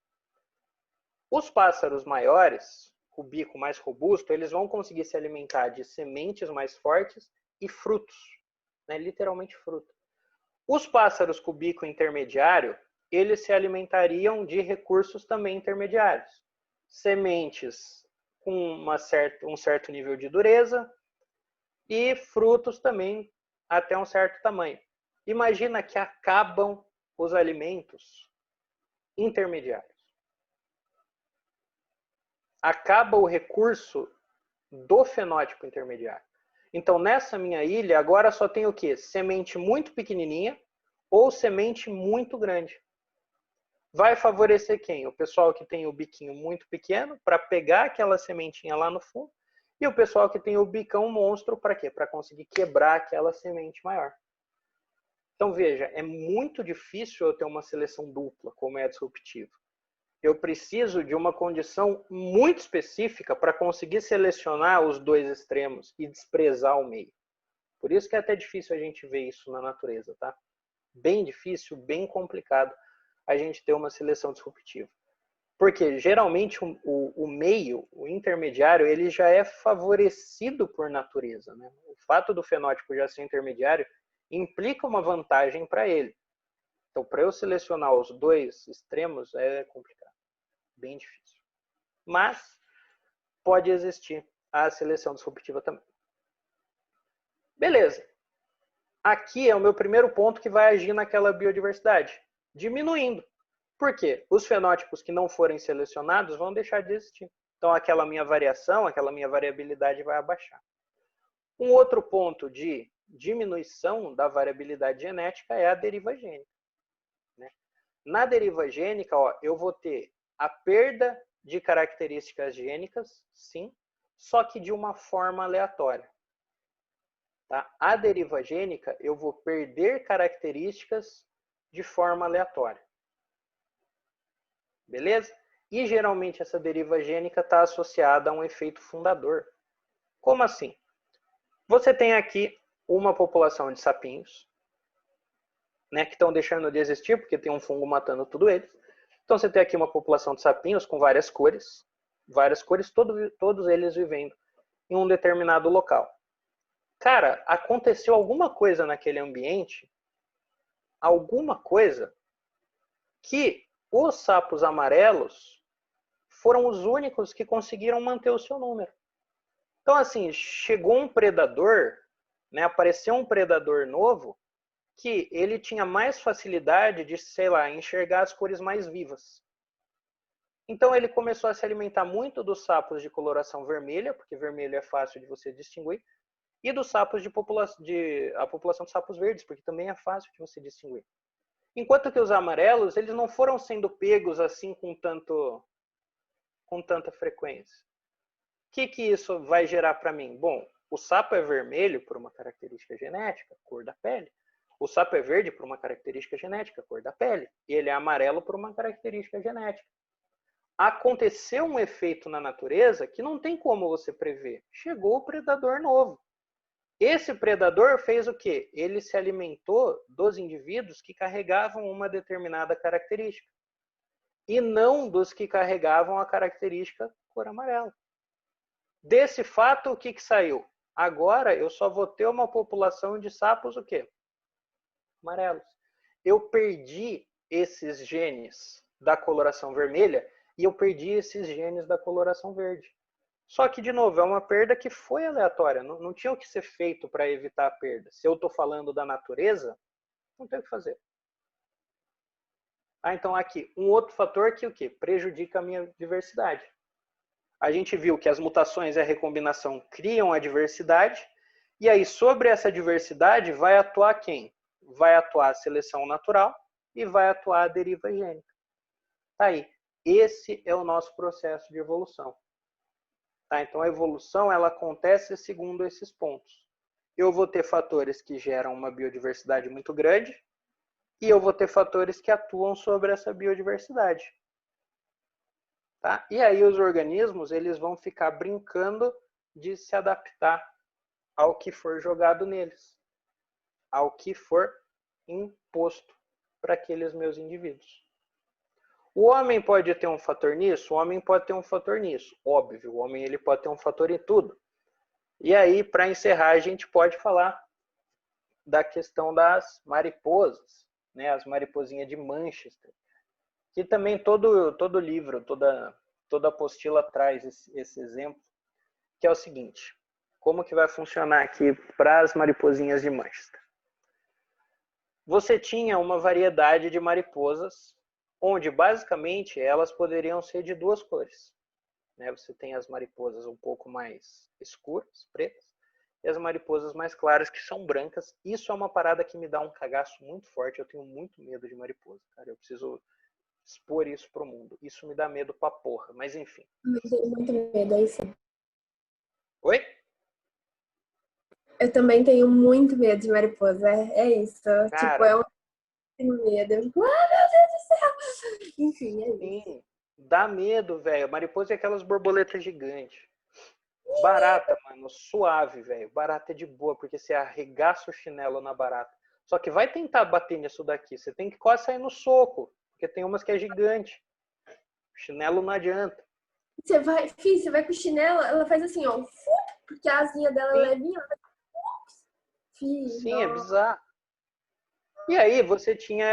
Os pássaros maiores, com o bico mais robusto, eles vão conseguir se alimentar de sementes mais fortes e frutos, né? Literalmente fruta. Os pássaros com o bico intermediário, eles se alimentariam de recursos também intermediários. Sementes com um certo nível de dureza e frutos também até um certo tamanho. Imagina que acabam os alimentos intermediários. Acaba o recurso do fenótipo intermediário. Então, nessa minha ilha, agora só tem o quê? Semente muito pequenininha ou semente muito grande. Vai favorecer quem? O pessoal que tem o biquinho muito pequeno, para pegar aquela sementinha lá no fundo, e o pessoal que tem o bicão monstro, para quê? Para conseguir quebrar aquela semente maior. Então, veja, é muito difícil eu ter uma seleção dupla, como é a disruptiva. Eu preciso de uma condição muito específica para conseguir selecionar os dois extremos e desprezar o meio. Por isso que é até difícil a gente ver isso na natureza, tá? Bem difícil, bem complicado a gente ter uma seleção disruptiva. Porque geralmente o meio, o intermediário, ele já é favorecido por natureza, né? O fato do fenótipo já ser intermediário implica uma vantagem para ele. Então, para eu selecionar os dois extremos é complicado, bem difícil. Mas pode existir a seleção disruptiva também. Beleza. Aqui é o meu primeiro ponto que vai agir naquela biodiversidade, diminuindo. Por quê? Os fenótipos que não forem selecionados vão deixar de existir. Então, aquela minha variação, aquela minha variabilidade vai abaixar. Um outro ponto de diminuição da variabilidade genética é a deriva gênica. Na deriva gênica, ó, eu vou ter a perda de características gênicas, sim, só que de uma forma aleatória. Tá? A deriva gênica, eu vou perder características de forma aleatória. Beleza? E geralmente essa deriva gênica está associada a um efeito fundador. Como assim? Você tem aqui uma população de sapinhos, né, que estão deixando de existir porque tem um fungo matando tudo eles. Então você tem aqui uma população de sapinhos com várias cores, todos eles vivendo em um determinado local. Cara, aconteceu alguma coisa naquele ambiente, alguma coisa, que os sapos amarelos foram os únicos que conseguiram manter o seu número. Então, assim, chegou um predador, né, apareceu um predador novo, que ele tinha mais facilidade de, sei lá, enxergar as cores mais vivas. Então ele começou a se alimentar muito dos sapos de coloração vermelha, porque vermelho é fácil de você distinguir, e dos sapos a população de sapos verdes, porque também é fácil de você distinguir. Enquanto que os amarelos, eles não foram sendo pegos assim com tanta frequência. O que isso vai gerar para mim? Bom, o sapo é vermelho por uma característica genética, cor da pele. O sapo é verde por uma característica genética, cor da pele. E ele é amarelo por uma característica genética. Aconteceu um efeito na natureza que não tem como você prever. Chegou o predador novo. Esse predador fez o quê? Ele se alimentou dos indivíduos que carregavam uma determinada característica. E não dos que carregavam a característica cor amarela. Desse fato, o que saiu? Agora eu só vou ter uma população de sapos o quê? Amarelos. Eu perdi esses genes da coloração vermelha e eu perdi esses genes da coloração verde. Só que, de novo, é uma perda que foi aleatória. Não tinha o que ser feito para evitar a perda. Se eu estou falando da natureza, não tem o que fazer. Então, aqui, um outro fator que o quê? Prejudica a minha diversidade. A gente viu que as mutações e a recombinação criam a diversidade, e aí, sobre essa diversidade, vai atuar quem? Vai atuar a seleção natural e vai atuar a deriva gênica. Tá aí. Esse é o nosso processo de evolução. Tá? Então, a evolução ela acontece segundo esses pontos. Eu vou ter fatores que geram uma biodiversidade muito grande e eu vou ter fatores que atuam sobre essa biodiversidade. Tá? E aí os organismos eles vão ficar brincando de se adaptar ao que for jogado neles, ao que for imposto para aqueles meus indivíduos. O homem pode ter um fator nisso? O homem pode ter um fator nisso. Óbvio, o homem ele pode ter um fator em tudo. E aí, para encerrar, a gente pode falar da questão das mariposas, né? As mariposinhas de Manchester. Que também todo livro, toda apostila traz esse exemplo, que é o seguinte. Como que vai funcionar aqui para as mariposinhas de Manchester? Você tinha uma variedade de mariposas onde, basicamente, elas poderiam ser de duas cores. Você tem as mariposas um pouco mais escuras, pretas, e as mariposas mais claras, que são brancas. Isso é uma parada que me dá um cagaço muito forte. Eu tenho muito medo de mariposa, cara. Eu preciso expor isso pro mundo. Isso me dá medo pra porra, mas enfim. Eu tenho muito medo, aí sim. Oi? Eu também tenho muito medo de mariposa. É isso. Cara, tipo, é um medo. Eu fico, ah, meu Deus do céu! Enfim, é isso. Sim, dá medo, velho. Mariposa é aquelas borboletas gigantes. Barata, mano, suave, velho. Barata é de boa, porque você arregaça o chinelo na barata. Só que vai tentar bater nisso daqui. Você tem que quase sair no soco, porque tem umas que é gigante. O chinelo não adianta. Você vai com o chinelo, ela faz assim, ó. Porque a asinha dela é levinha. Sim, é bizarro. E aí você tinha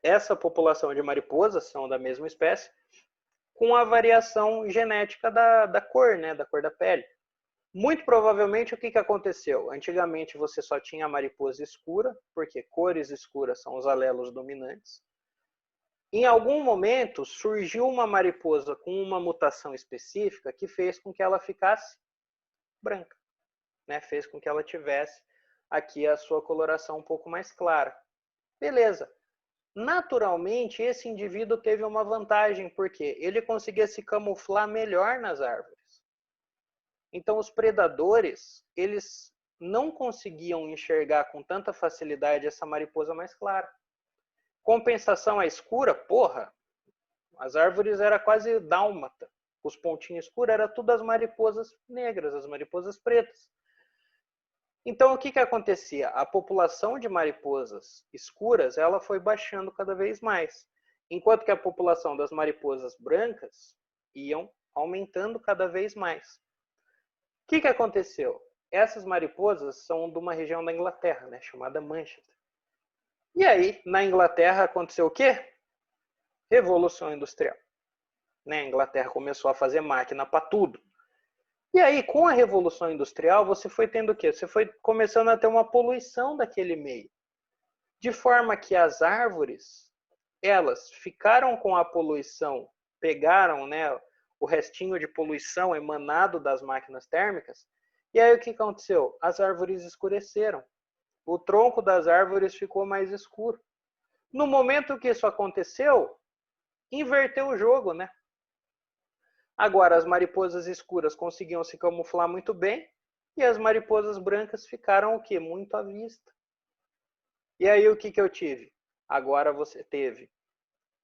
essa população de mariposas, são da mesma espécie, com a variação genética da cor, né? Da cor da pele. Muito provavelmente o que aconteceu? Antigamente você só tinha a mariposa escura, porque cores escuras são os alelos dominantes. Em algum momento surgiu uma mariposa com uma mutação específica que fez com que ela ficasse branca, né? Fez com que ela tivesse aqui a sua coloração um pouco mais clara. Beleza. Naturalmente, esse indivíduo teve uma vantagem, porque ele conseguia se camuflar melhor nas árvores. Então, os predadores, eles não conseguiam enxergar com tanta facilidade essa mariposa mais clara. Compensação à escura, porra, as árvores eram quase dálmata. Os pontinhos escuros eram tudo as mariposas negras, as mariposas pretas. Então, o que acontecia? A população de mariposas escuras ela foi baixando cada vez mais, enquanto que a população das mariposas brancas iam aumentando cada vez mais. O que aconteceu? Essas mariposas são de uma região da Inglaterra, né, chamada Manchester. E aí, na Inglaterra, aconteceu o quê? Revolução Industrial. Né? A Inglaterra começou a fazer máquina para tudo. E aí, com a Revolução Industrial, você foi tendo o quê? Você foi começando a ter uma poluição daquele meio. De forma que as árvores, elas ficaram com a poluição, pegaram, né, o restinho de poluição emanado das máquinas térmicas, e aí o que aconteceu? As árvores escureceram. O tronco das árvores ficou mais escuro. No momento que isso aconteceu, inverteu o jogo, né? Agora, as mariposas escuras conseguiam se camuflar muito bem e as mariposas brancas ficaram o quê? Muito à vista. E aí, o que eu tive? Agora você teve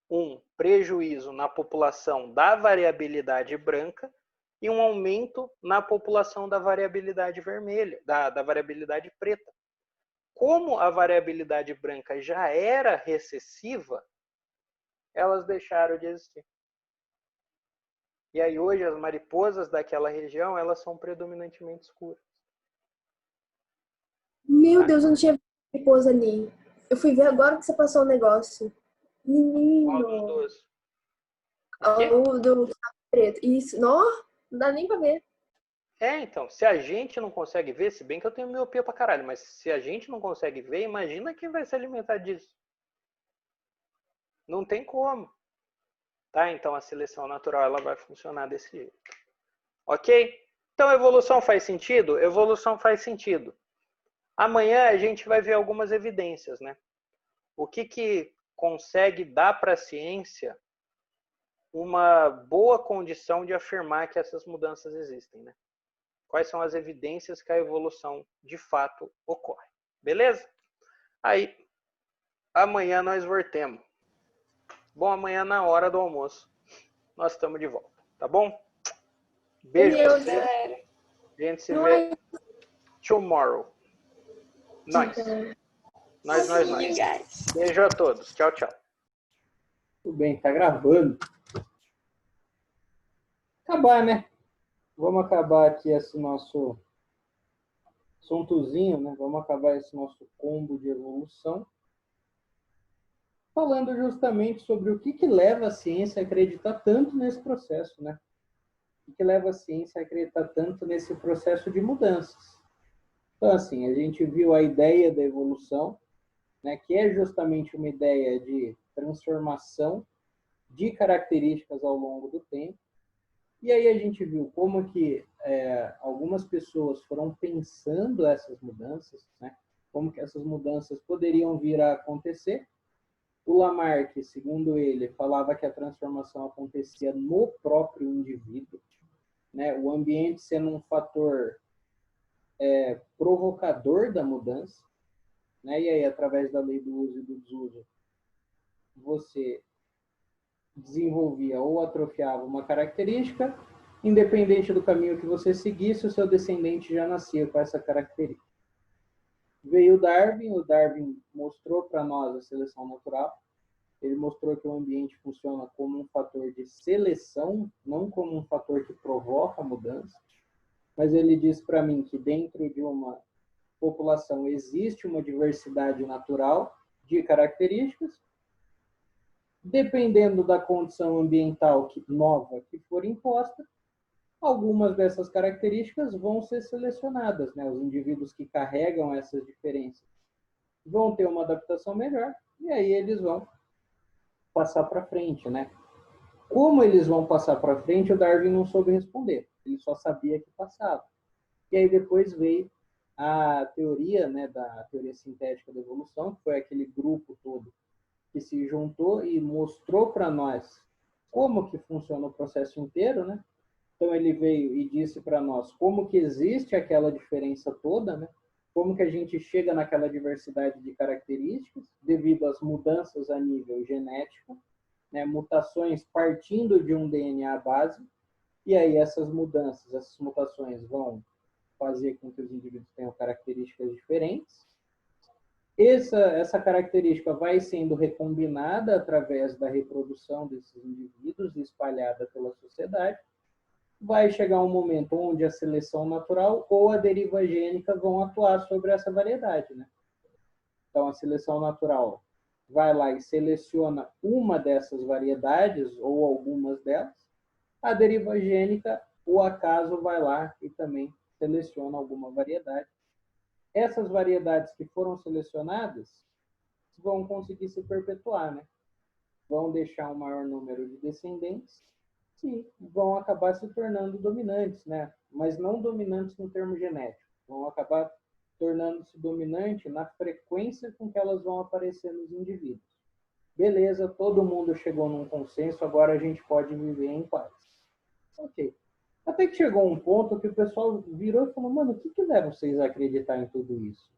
um prejuízo na população da variabilidade branca e um aumento na população da variabilidade vermelha, da variabilidade preta. Como a variabilidade branca já era recessiva, elas deixaram de existir. E aí hoje as mariposas daquela região, elas são predominantemente escuras. Meu Deus, eu não tinha mariposa ali. Eu fui ver agora que você passou o negócio. Menino. Qual dos dois? O do preto. Isso. Não dá nem pra ver. Então, se a gente não consegue ver, se bem que eu tenho miopia pra caralho, mas se a gente não consegue ver, imagina quem vai se alimentar disso. Não tem como. Tá? Então a seleção natural ela vai funcionar desse jeito. Ok? Então evolução faz sentido? Evolução faz sentido. Amanhã a gente vai ver algumas evidências, né? O que consegue dar para a ciência uma boa condição de afirmar que essas mudanças existem, né? Quais são as evidências que a evolução de fato ocorre. Beleza? Aí, amanhã nós voltemos. Bom, amanhã na hora do almoço nós estamos de volta, tá bom? Beijo pra Deus, você. Galera. A gente se vê tomorrow. Nós. Nós. See you guys. Beijo a todos. Tchau, tchau. Tudo bem, tá gravando. Acabar, né? Vamos acabar aqui esse nosso assuntozinho, né? Vamos acabar esse nosso combo de evolução. Falando justamente sobre o que leva a ciência a acreditar tanto nesse processo, né? O que leva a ciência a acreditar tanto nesse processo de mudanças. Então, assim, a gente viu a ideia da evolução, né? Que é justamente uma ideia de transformação de características ao longo do tempo. E aí a gente viu como que algumas pessoas foram pensando essas mudanças, né? Como que essas mudanças poderiam vir a acontecer. O Lamarck, segundo ele, falava que a transformação acontecia no próprio indivíduo, né? O ambiente sendo um fator provocador da mudança, né? E aí, através da lei do uso e do desuso, você desenvolvia ou atrofiava uma característica, independente do caminho que você seguisse, o seu descendente já nascia com essa característica. Veio o Darwin mostrou para nós a seleção natural, ele mostrou que o ambiente funciona como um fator de seleção, não como um fator que provoca a mudança, mas ele disse para mim que dentro de uma população existe uma diversidade natural de características. Dependendo da condição ambiental nova que for imposta, algumas dessas características vão ser selecionadas, né? Os indivíduos que carregam essas diferenças vão ter uma adaptação melhor e aí eles vão passar para frente, né? Como eles vão passar para frente, o Darwin não soube responder. Ele só sabia que passava. E aí depois veio a teoria, né, da teoria sintética da evolução, que foi aquele grupo todo que se juntou e mostrou para nós como que funciona o processo inteiro, né? Então ele veio e disse para nós como que existe aquela diferença toda, né? Como que a gente chega naquela diversidade de características devido às mudanças a nível genético, né? Mutações partindo de um DNA base, e aí essas mudanças, essas mutações vão fazer com que os indivíduos tenham características diferentes. Essa característica vai sendo recombinada através da reprodução desses indivíduos e espalhada pela sociedade. Vai chegar um momento onde a seleção natural ou a deriva gênica vão atuar sobre essa variedade, né? Então, a seleção natural vai lá e seleciona uma dessas variedades ou algumas delas. A deriva gênica, o acaso, vai lá e também seleciona alguma variedade. Essas variedades que foram selecionadas vão conseguir se perpetuar, né? Vão deixar um maior número de descendentes e vão acabar se tornando dominantes, né? Mas não dominantes no termo genético. Vão acabar tornando-se dominantes na frequência com que elas vão aparecer nos indivíduos. Beleza, todo mundo chegou num consenso, agora a gente pode viver em paz. Ok. Até que chegou um ponto que o pessoal virou e falou, mano, o que leva vocês a acreditar em tudo isso?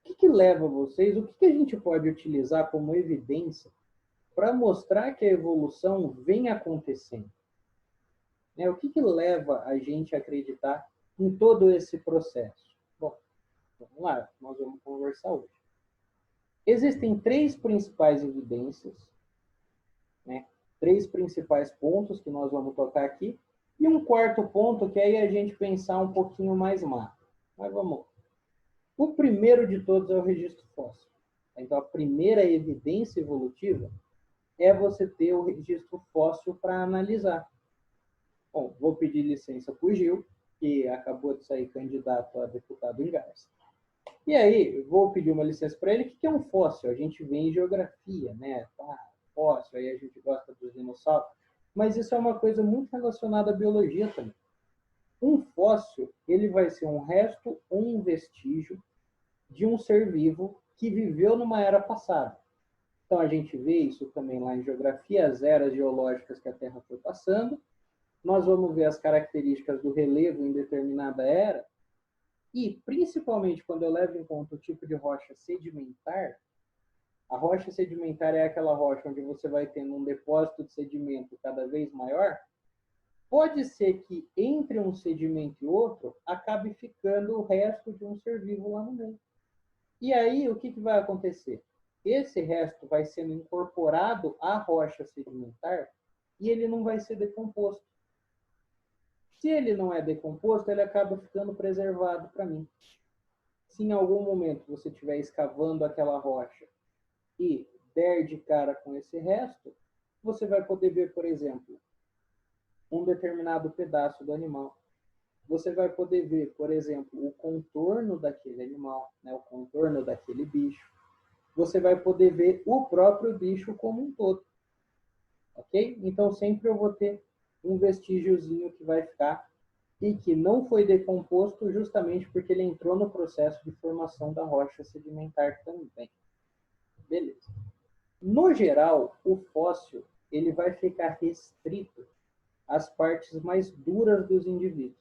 O que leva vocês, o que a gente pode utilizar como evidência para mostrar que a evolução vem acontecendo? O que leva a gente a acreditar em todo esse processo? Bom, vamos lá, nós vamos conversar hoje. Existem 3 principais evidências, né? 3 principais pontos que nós vamos tocar aqui, e um quarto ponto que aí a gente pensar um pouquinho mais macro. Mas vamos lá. O primeiro de todos é o registro fóssil. Então, a primeira evidência evolutiva é você ter o registro fóssil para analisar. Bom, vou pedir licença para o Gil, que acabou de sair candidato a deputado em Garça. E aí, vou pedir uma licença para ele. O que é um fóssil? A gente vê em geografia, né? Fóssil, aí a gente gosta dos dinossauros. Mas isso é uma coisa muito relacionada à biologia também. Um fóssil, ele vai ser um resto ou um vestígio de um ser vivo que viveu numa era passada. Então, a gente vê isso também lá em geografia, as eras geológicas que a Terra foi passando. Nós vamos ver as características do relevo em determinada era. E, principalmente, quando eu levo em conta o tipo de rocha sedimentar, a rocha sedimentar é aquela rocha onde você vai tendo um depósito de sedimento cada vez maior. Pode ser que entre um sedimento e outro acabe ficando o resto de um ser vivo lá no meio. E aí, o que vai acontecer? Esse resto vai sendo incorporado à rocha sedimentar e ele não vai ser decomposto. Se ele não é decomposto, ele acaba ficando preservado para mim. Se em algum momento você estiver escavando aquela rocha e der de cara com esse resto, você vai poder ver, por exemplo, um determinado pedaço do animal. Você vai poder ver, por exemplo, o contorno daquele animal, né, o contorno daquele bicho. Você vai poder ver o próprio bicho como um todo. Ok? Então, sempre eu vou ter um vestígiozinho que vai ficar e que não foi decomposto justamente porque ele entrou no processo de formação da rocha sedimentar também. Beleza. No geral, o fóssil ele vai ficar restrito às partes mais duras dos indivíduos.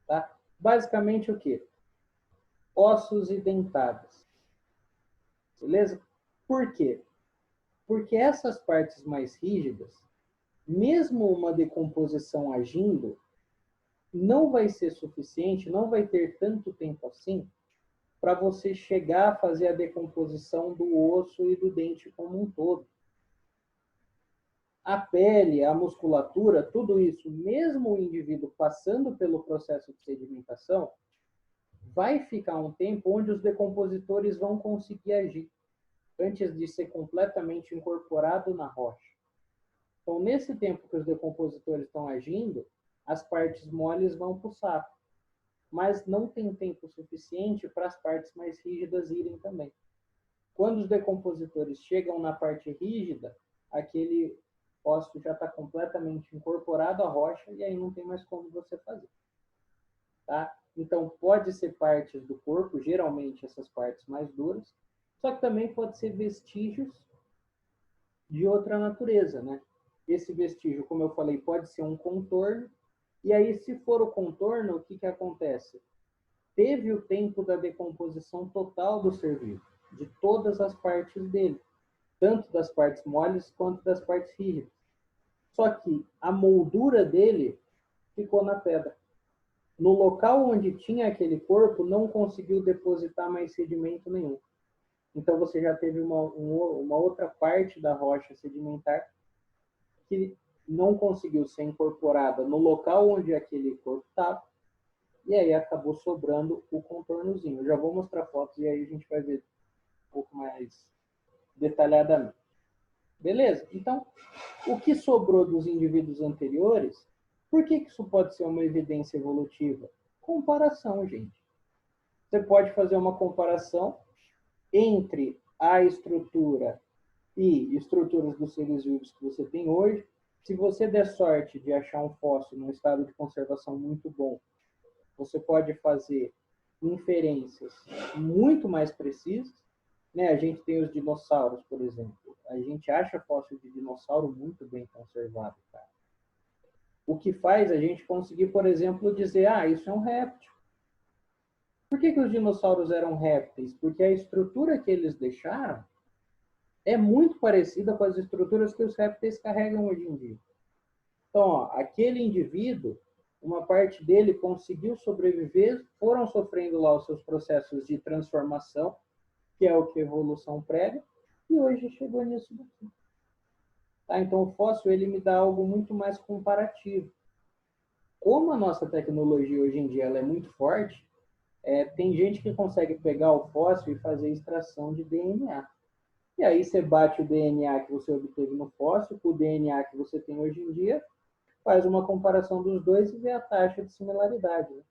Tá? Basicamente o quê? Ossos e dentadas. Beleza? Por quê? Porque essas partes mais rígidas, mesmo uma decomposição agindo, não vai ser suficiente, não vai ter tanto tempo assim, para você chegar a fazer a decomposição do osso e do dente como um todo. A pele, a musculatura, tudo isso, mesmo o indivíduo passando pelo processo de sedimentação, vai ficar um tempo onde os decompositores vão conseguir agir, antes de ser completamente incorporado na rocha. Então, nesse tempo que os decompositores estão agindo, as partes moles vão para o saco. Mas não tem tempo suficiente para as partes mais rígidas irem também. Quando os decompositores chegam na parte rígida, aquele fóssil já está completamente incorporado à rocha e aí não tem mais como você fazer. Tá? Então, pode ser partes do corpo, geralmente essas partes mais duras, só que também pode ser vestígios de outra natureza, né? Esse vestígio, como eu falei, pode ser um contorno. E aí, se for o contorno, o que acontece? Teve o tempo da decomposição total do ser vivo, de todas as partes dele, tanto das partes moles quanto das partes rígidas. Só que a moldura dele ficou na pedra. No local onde tinha aquele corpo, não conseguiu depositar mais sedimento nenhum. Então, você já teve uma outra parte da rocha sedimentar que não conseguiu ser incorporada no local onde aquele corpo estava, e aí acabou sobrando o contornozinho. Eu já vou mostrar fotos e aí a gente vai ver um pouco mais detalhadamente. Beleza? Então, o que sobrou dos indivíduos anteriores, por que isso pode ser uma evidência evolutiva? Comparação, gente. Você pode fazer uma comparação entre a estrutura e estruturas dos seres vivos que você tem hoje. Se você der sorte de achar um fóssil num estado de conservação muito bom, você pode fazer inferências muito mais precisas. Né? A gente tem os dinossauros, por exemplo. A gente acha fóssil de dinossauro muito bem conservado, cara. O que faz a gente conseguir, por exemplo, dizer, isso é um réptil. Por que os dinossauros eram répteis? Porque a estrutura que eles deixaram é muito parecida com as estruturas que os répteis carregam hoje em dia. Então, aquele indivíduo, uma parte dele conseguiu sobreviver, foram sofrendo lá os seus processos de transformação, que é o que a evolução prega, e hoje chegou nisso daqui. Tá? Então, o fóssil ele me dá algo muito mais comparativo. Como a nossa tecnologia hoje em dia ela é muito forte, tem gente que consegue pegar o fóssil e fazer extração de DNA. E aí você bate o DNA que você obteve no fóssil com o DNA que você tem hoje em dia, faz uma comparação dos dois e vê a taxa de similaridade. Né?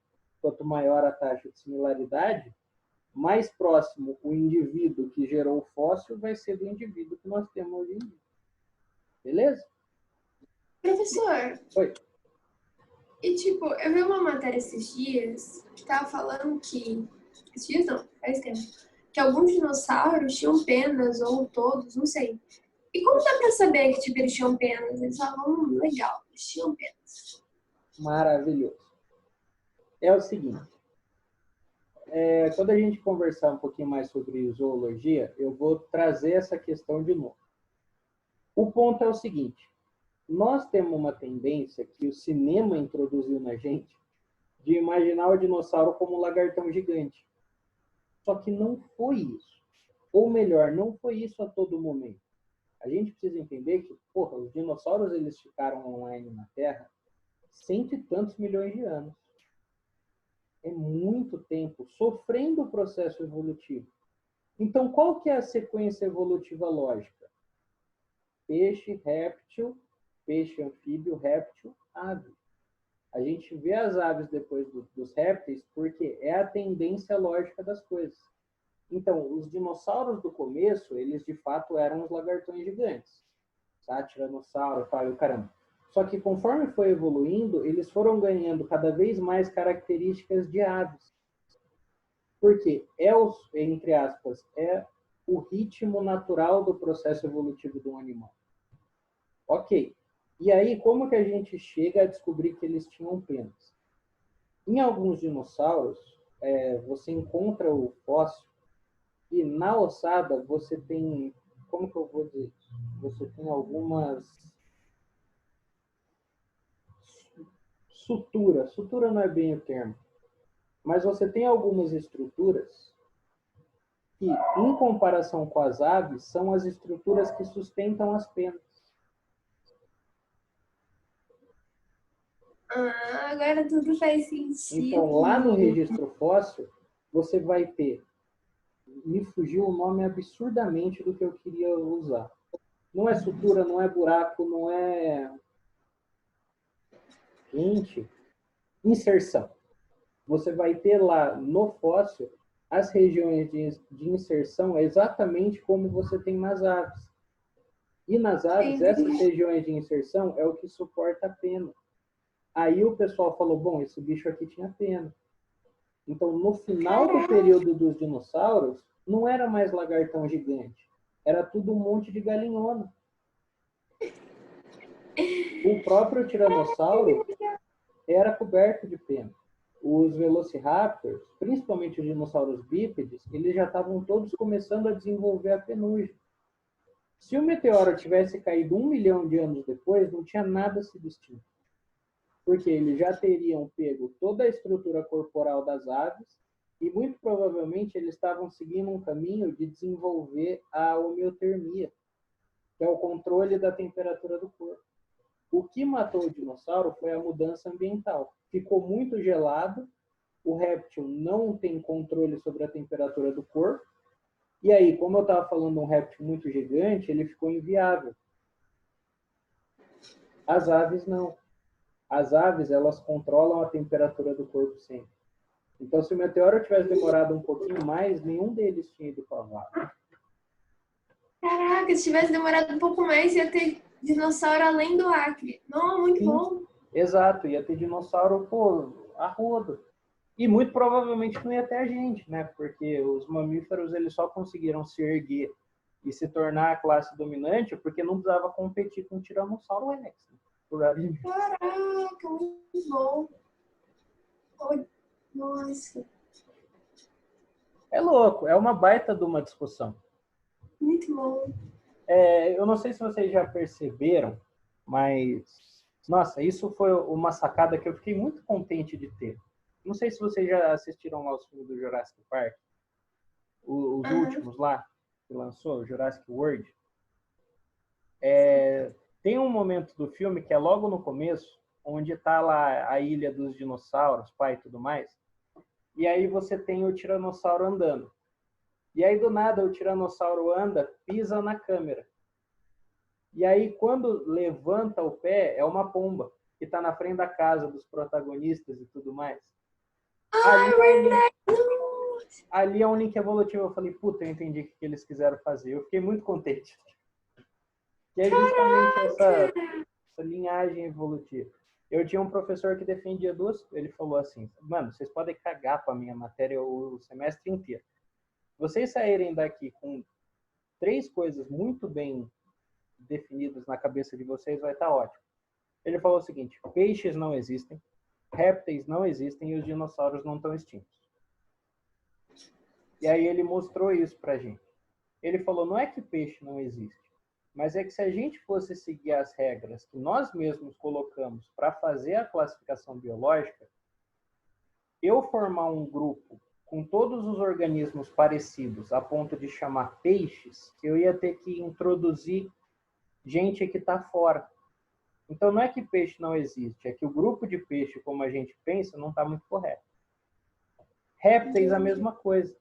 Quanto maior a taxa de similaridade, mais próximo o indivíduo que gerou o fóssil vai ser do indivíduo que nós temos hoje em dia. Beleza? Professor, Oi. e tipo, eu vi uma matéria esses dias que tava falando que. Esses dias não, faz tempo. Que alguns dinossauros tinham penas, ou todos, não sei. E como dá pra saber que tipo, eles tinham penas? Eles falavam, legal, eles tinham penas. Maravilhoso. É o seguinte. Quando a gente conversar um pouquinho mais sobre zoologia, eu vou trazer essa questão de novo. O ponto é o seguinte. Nós temos uma tendência que o cinema introduziu na gente de imaginar o dinossauro como um lagartão gigante. Só que não foi isso. Ou melhor, não foi isso a todo momento. A gente precisa entender que, porra, os dinossauros eles ficaram online na Terra 100 e tantos milhões de anos. É muito tempo sofrendo o processo evolutivo. Então, qual que é a sequência evolutiva lógica? Peixe, réptil, peixe, anfíbio, réptil, ave. A gente vê as aves depois dos répteis porque é a tendência lógica das coisas. Então, os dinossauros do começo, eles de fato eram os lagartões gigantes. Tá? Tiranossauro, tal, caramba. Só que conforme foi evoluindo, eles foram ganhando cada vez mais características de aves. Porque entre aspas, é o ritmo natural do processo evolutivo de um animal. Ok. E aí, como que a gente chega a descobrir que eles tinham penas? Em alguns dinossauros, você encontra o fóssil e na ossada você tem, como que eu vou dizer? Você tem algumas suturas. Sutura não é bem o termo. Mas você tem algumas estruturas que, em comparação com as aves, são as estruturas que sustentam as penas. Agora tudo faz sentido. Então, lá no registro fóssil, você vai ter... Me fugiu o nome absurdamente do que eu queria usar. Não é sutura, não é buraco, não é... Gente, inserção. Você vai ter lá no fóssil as regiões de inserção exatamente como você tem nas aves. E nas aves, essas regiões de inserção é o que suporta a pena. Aí o pessoal falou, bom, esse bicho aqui tinha pena. Então, no final do período dos dinossauros, não era mais lagartão gigante. Era tudo um monte de galinhona. O próprio tiranossauro era coberto de pena. Os velociraptors, principalmente os dinossauros bípedes, eles já estavam todos começando a desenvolver a penugem. Se o meteoro tivesse caído 1 milhão de anos depois, não tinha nada sido extinto. Porque eles já teriam pego toda a estrutura corporal das aves e, muito provavelmente, eles estavam seguindo um caminho de desenvolver a homeotermia, que é o controle da temperatura do corpo. O que matou o dinossauro foi a mudança ambiental. Ficou muito gelado, o réptil não tem controle sobre a temperatura do corpo, e aí, como eu estava falando de um réptil muito gigante, ele ficou inviável. As aves não. As aves, elas controlam a temperatura do corpo sempre. Então, se o meteoro tivesse demorado um pouquinho mais, nenhum deles tinha ido para a vaca. Caraca, se tivesse demorado um pouco mais, ia ter dinossauro além do Acre. Não, muito bom. Exato, ia ter dinossauro, pô, a rodo. E muito provavelmente não ia ter a gente, né? Porque os mamíferos, eles só conseguiram se erguer e se tornar a classe dominante porque não precisava competir com o Tiranossauro Rex. Né? Caraca, muito bom. Nossa. É louco, é uma baita de uma discussão. Muito bom. Eu não sei se vocês já perceberam, mas, nossa, isso foi uma sacada que eu fiquei muito contente de ter. Não sei se vocês já assistiram lá os filmes do Jurassic Park, os últimos lá, que lançou, o Jurassic World. Tem um momento do filme que é logo no começo, onde está lá a ilha dos dinossauros, pai e tudo mais, e aí você tem o tiranossauro andando. E aí, do nada, o tiranossauro anda, pisa na câmera. E aí, quando levanta o pé, é uma pomba. que está na frente da casa dos protagonistas e tudo mais. Ai, verdade. Ali é um link evolutivo. Eu falei, puta, eu entendi o que eles quiseram fazer. Eu fiquei muito contente. Que é justamente essa linhagem evolutiva. Eu tinha um professor que defendia duas, ele falou assim, mano, vocês podem cagar para a minha matéria o semestre inteiro. Vocês saírem daqui com 3 coisas muito bem definidas na cabeça de vocês, vai estar ótimo. Ele falou o seguinte, peixes não existem, répteis não existem e os dinossauros não estão extintos. E aí ele mostrou isso pra gente. Ele falou, não é que peixe não existe, mas é que se a gente fosse seguir as regras que nós mesmos colocamos para fazer a classificação biológica, eu formar um grupo com todos os organismos parecidos a ponto de chamar peixes, eu ia ter que introduzir gente que está fora. Então não é que peixe não existe, é que o grupo de peixe, como a gente pensa, não está muito correto. Répteis, a mesma coisa.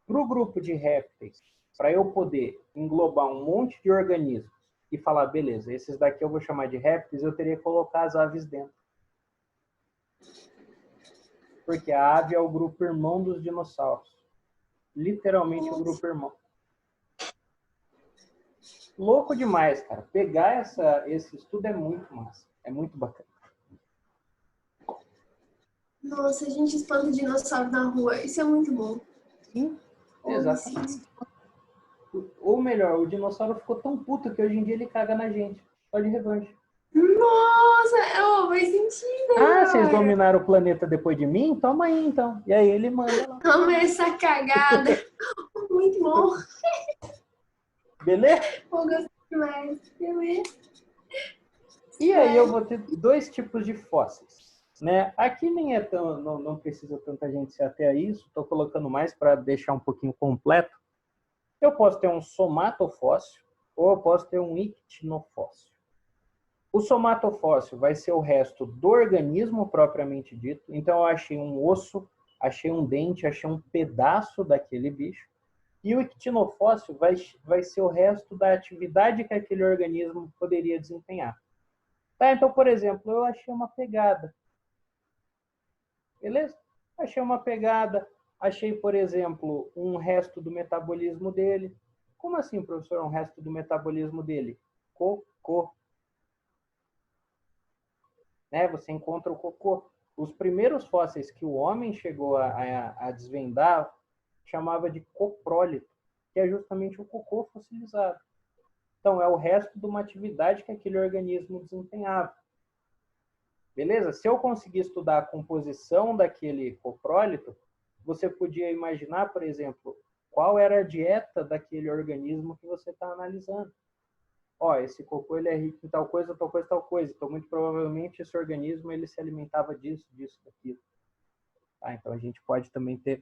Para o grupo de répteis, para eu poder englobar um monte de organismos e falar, beleza, esses daqui eu vou chamar de répteis, eu teria que colocar as aves dentro. Porque a ave é o grupo irmão dos dinossauros. Literalmente o grupo irmão. Louco demais, cara. Pegar esse estudo é muito massa. É muito bacana. Nossa, a gente espanta dinossauro na rua. Isso é muito bom. Sim, exatamente. Ou melhor, o dinossauro ficou tão puto que hoje em dia ele caga na gente. Só de revanche. Nossa, faz sentido. Ah, vocês dominaram o planeta depois de mim? Toma aí, então. E aí ele manda lá. Toma essa cagada. Muito bom. Beleza? Eu gostei demais. Beleza. E aí eu vou ter 2 tipos de fósseis. Né? Aqui nem é tão, não precisa tanta gente se ater a isso. Estou colocando mais para deixar um pouquinho completo. Eu posso ter um somatofóssil ou eu posso ter um ictinofóssil. O somatofóssil vai ser o resto do organismo propriamente dito. Então, eu achei um osso, achei um dente, achei um pedaço daquele bicho. E o ictinofóssil vai ser o resto da atividade que aquele organismo poderia desempenhar. Tá? Então, por exemplo, eu achei uma pegada. Beleza? Achei uma pegada. Achei, por exemplo, um resto do metabolismo dele. Como assim, professor, um resto do metabolismo dele? Cocô. Né? Você encontra o cocô. Os primeiros fósseis que o homem chegou a desvendar chamava de coprólito, que é justamente o cocô fossilizado. Então, é o resto de uma atividade que aquele organismo desempenhava. Beleza? Se eu conseguir estudar a composição daquele coprólito, você podia imaginar, por exemplo, qual era a dieta daquele organismo que você está analisando. Ó, esse cocô ele é rico em tal coisa, tal coisa, tal coisa. Então, muito provavelmente, esse organismo ele se alimentava disso, daquilo. Tá? Então, a gente pode também ter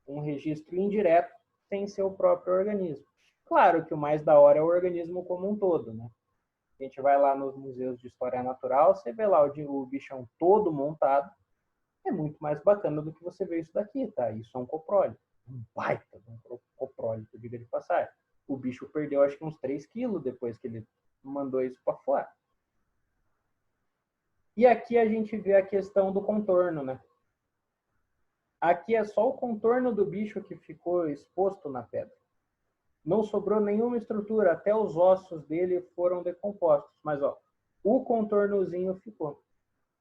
um registro indireto sem ser o próprio organismo. Claro que o mais da hora é o organismo como um todo, né? A gente vai lá nos museus de história natural, você vê lá o bichão todo montado, é muito mais bacana do que você ver isso daqui, tá? Isso é um coprólito. Um baita de um coprólito, diga de passagem. O bicho perdeu, acho que uns 3 quilos depois que ele mandou isso para fora. E aqui a gente vê a questão do contorno, né? Aqui é só o contorno do bicho que ficou exposto na pedra. Não sobrou nenhuma estrutura, até os ossos dele foram decompostos. Mas, ó, o contornozinho ficou.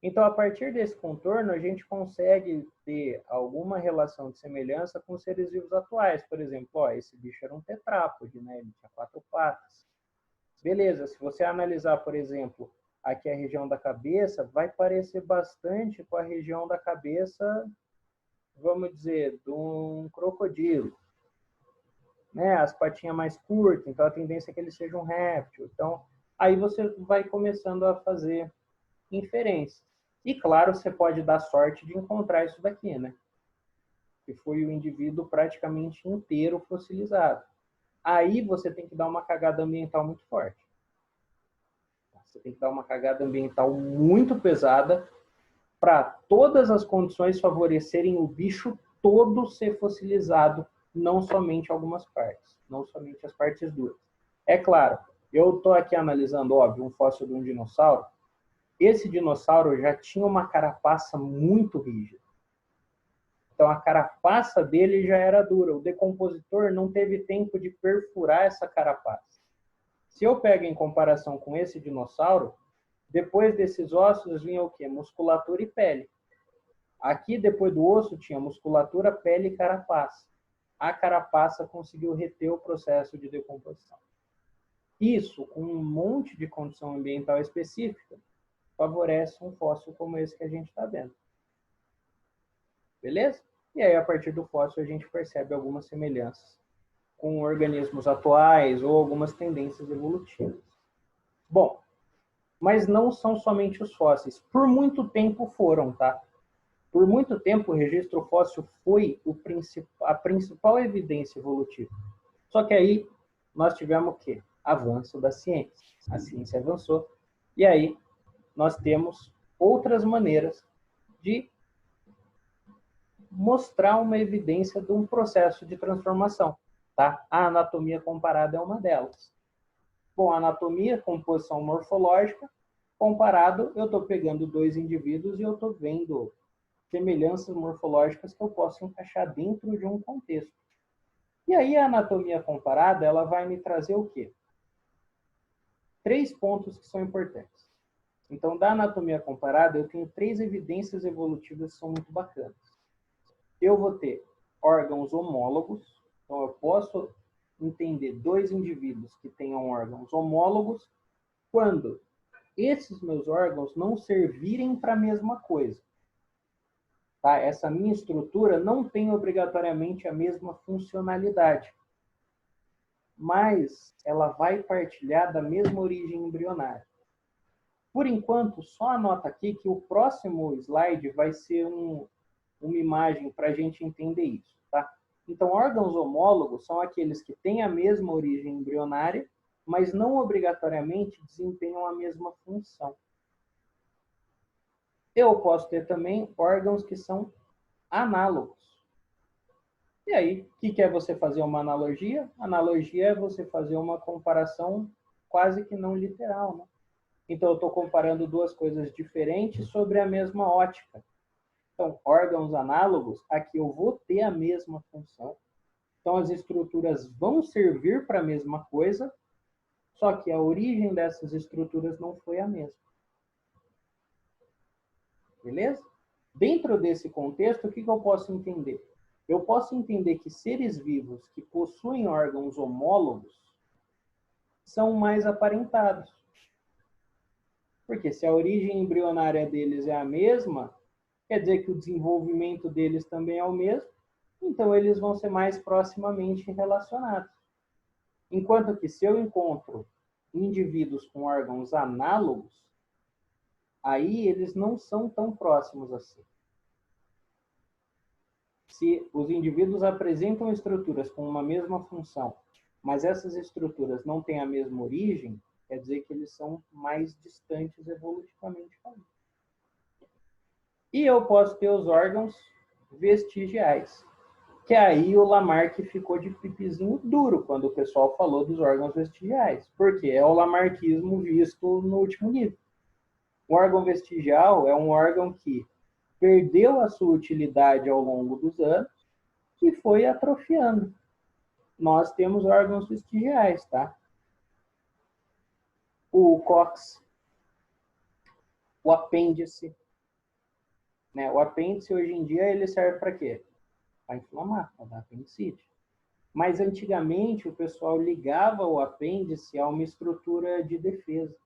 Então, a partir desse contorno, a gente consegue ter alguma relação de semelhança com os seres vivos atuais. Por exemplo, ó, esse bicho era um tetrápode, né? Ele tinha 4 patas. Beleza, se você analisar, por exemplo, aqui a região da cabeça, vai parecer bastante com a região da cabeça, vamos dizer, de um crocodilo. Né? As patinhas mais curtas, então a tendência é que ele seja um réptil. Então, aí você vai começando a fazer inferências. E, claro, você pode dar sorte de encontrar isso daqui, né? Que foi o indivíduo praticamente inteiro fossilizado. Aí você tem que dar uma cagada ambiental muito forte. Você tem que dar uma cagada ambiental muito pesada para todas as condições favorecerem o bicho todo ser fossilizado, não somente algumas partes, não somente as partes duras. É claro, eu estou aqui analisando, óbvio, um fóssil de um dinossauro, esse dinossauro já tinha uma carapaça muito rígida. Então, a carapaça dele já era dura. O decompositor não teve tempo de perfurar essa carapaça. Se eu pego em comparação com esse dinossauro, depois desses ossos vinha o quê? Musculatura e pele. Aqui, depois do osso, tinha musculatura, pele e carapaça. A carapaça conseguiu reter o processo de decomposição. Isso, com um monte de condição ambiental específica, favorece um fóssil como esse que a gente está vendo. Beleza? E aí, a partir do fóssil, a gente percebe algumas semelhanças com organismos atuais ou algumas tendências evolutivas. Bom, mas não são somente os fósseis. Por muito tempo foram, tá? Por muito tempo, o registro fóssil foi a principal evidência evolutiva. Só que aí, nós tivemos o quê? Avanço da ciência. A ciência avançou. E aí, nós temos outras maneiras de mostrar uma evidência de um processo de transformação. Tá? A anatomia comparada é uma delas. Bom, anatomia, composição morfológica, comparado, eu estou pegando dois indivíduos e eu estou vendo semelhanças morfológicas que eu posso encaixar dentro de um contexto. E aí a anatomia comparada, ela vai me trazer o quê? 3 pontos que são importantes. Então, da anatomia comparada, eu tenho 3 evidências evolutivas que são muito bacanas. Eu vou ter órgãos homólogos, então eu posso entender 2 indivíduos que tenham órgãos homólogos quando esses meus órgãos não servirem para a mesma coisa. Tá? Essa minha estrutura não tem obrigatoriamente a mesma funcionalidade, mas ela vai partilhar da mesma origem embrionária. Por enquanto, só anota aqui que o próximo slide vai ser uma imagem para a gente entender isso. Tá? Então, órgãos homólogos são aqueles que têm a mesma origem embrionária, mas não obrigatoriamente desempenham a mesma função. Eu posso ter também órgãos que são análogos. E aí, o que é você fazer uma analogia? Analogia é você fazer uma comparação quase que não literal, né? Então, eu estou comparando 2 coisas diferentes sobre a mesma ótica. Então, órgãos análogos, aqui eu vou ter a mesma função. Então, as estruturas vão servir para a mesma coisa, só que a origem dessas estruturas não foi a mesma. Beleza? Dentro desse contexto, o que eu posso entender? Eu posso entender que seres vivos que possuem órgãos homólogos são mais aparentados. Porque se a origem embrionária deles é a mesma, quer dizer que o desenvolvimento deles também é o mesmo, então eles vão ser mais proximamente relacionados. Enquanto que se eu encontro indivíduos com órgãos análogos, aí eles não são tão próximos assim. Se os indivíduos apresentam estruturas com uma mesma função, mas essas estruturas não têm a mesma origem, quer dizer que eles são mais distantes evolutivamente falando. E eu posso ter os órgãos vestigiais, que aí o Lamarck ficou de pipizinho duro quando o pessoal falou dos órgãos vestigiais, porque é o lamarckismo visto no último nível. O órgão vestigial é um órgão que perdeu a sua utilidade ao longo dos anos e foi atrofiando. Nós temos órgãos vestigiais, tá? O cóccix, o apêndice. Né? O apêndice, hoje em dia, ele serve para quê? Para inflamar, para dar apendicite. Mas, antigamente, o pessoal ligava o apêndice a uma estrutura de defesa,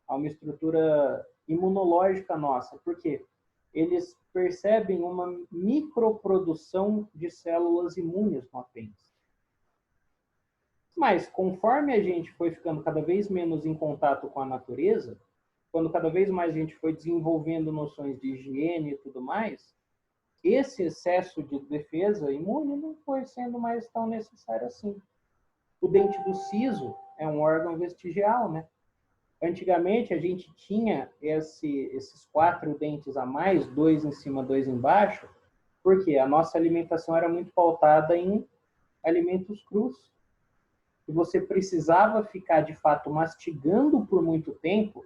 a uma estrutura imunológica nossa. Por quê? Eles percebem uma microprodução de células imunes no apêndice. Mas, conforme a gente foi ficando cada vez menos em contato com a natureza, quando cada vez mais a gente foi desenvolvendo noções de higiene e tudo mais, esse excesso de defesa imune não foi sendo mais tão necessário assim. O dente do siso é um órgão vestigial, né? Antigamente, a gente tinha esses 4 dentes a mais, 2 em cima, 2 embaixo, porque a nossa alimentação era muito pautada em alimentos crus. E você precisava ficar, de fato, mastigando por muito tempo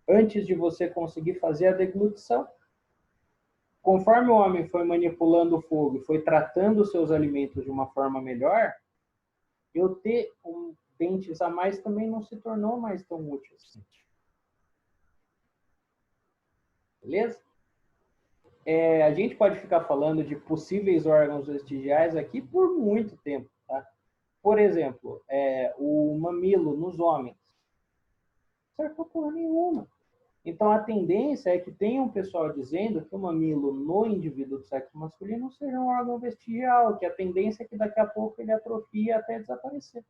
antes de você conseguir fazer a deglutição. Conforme o homem foi manipulando o fogo e foi tratando os seus alimentos de uma forma melhor, eu ter dentes a mais também não se tornou mais tão útil assim. Beleza? A gente pode ficar falando de possíveis órgãos vestigiais aqui por muito tempo, tá? Por exemplo, o mamilo nos homens. Não serve pra porra nenhuma. Então, a tendência é que tenha um pessoal dizendo que o mamilo no indivíduo do sexo masculino seja um órgão vestigial, que a tendência é que daqui a pouco ele atrofia até desaparecer.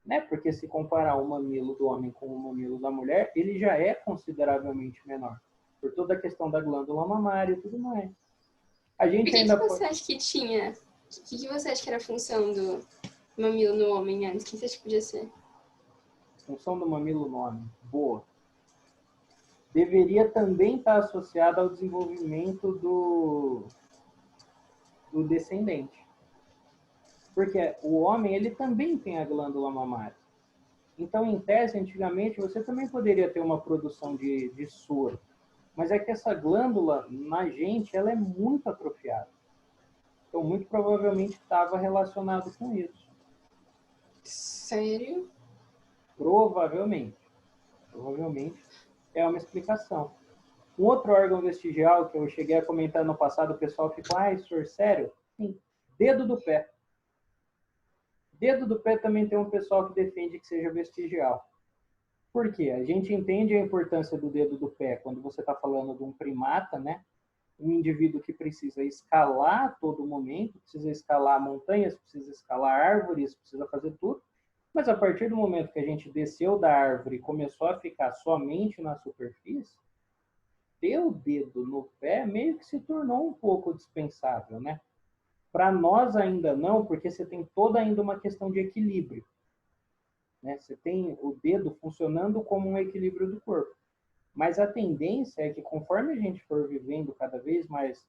Né? Porque se comparar o mamilo do homem com o mamilo da mulher, ele já é consideravelmente menor, por toda a questão da glândula mamária e tudo mais. A gente E o que ainda você acha que tinha? O que você acha que era a função do mamilo no homem antes? O que você acha que podia ser? Função do mamilo no homem, boa. Deveria também estar associada ao desenvolvimento do descendente. Porque o homem, ele também tem a glândula mamária. Então, em tese, antigamente, você também poderia ter uma produção de soro. Mas é que essa glândula, na gente, ela é muito atrofiada. Então, muito provavelmente estava relacionado com isso. Sério? Provavelmente. Provavelmente é uma explicação. Um outro órgão vestigial que eu cheguei a comentar no passado, o pessoal ficou, senhor, sério? Sim. Dedo do pé. Dedo do pé também tem um pessoal que defende que seja vestigial. Por quê? A gente entende a importância do dedo do pé quando você está falando de um primata, né? Um indivíduo que precisa escalar a todo momento, precisa escalar montanhas, precisa escalar árvores, precisa fazer tudo. Mas a partir do momento que a gente desceu da árvore e começou a ficar somente na superfície, ter o dedo no pé meio que se tornou um pouco dispensável, né? Para nós ainda não, porque você tem toda ainda uma questão de equilíbrio. Né? Você tem o dedo funcionando como um equilíbrio do corpo. Mas a tendência é que conforme a gente for vivendo cada vez mais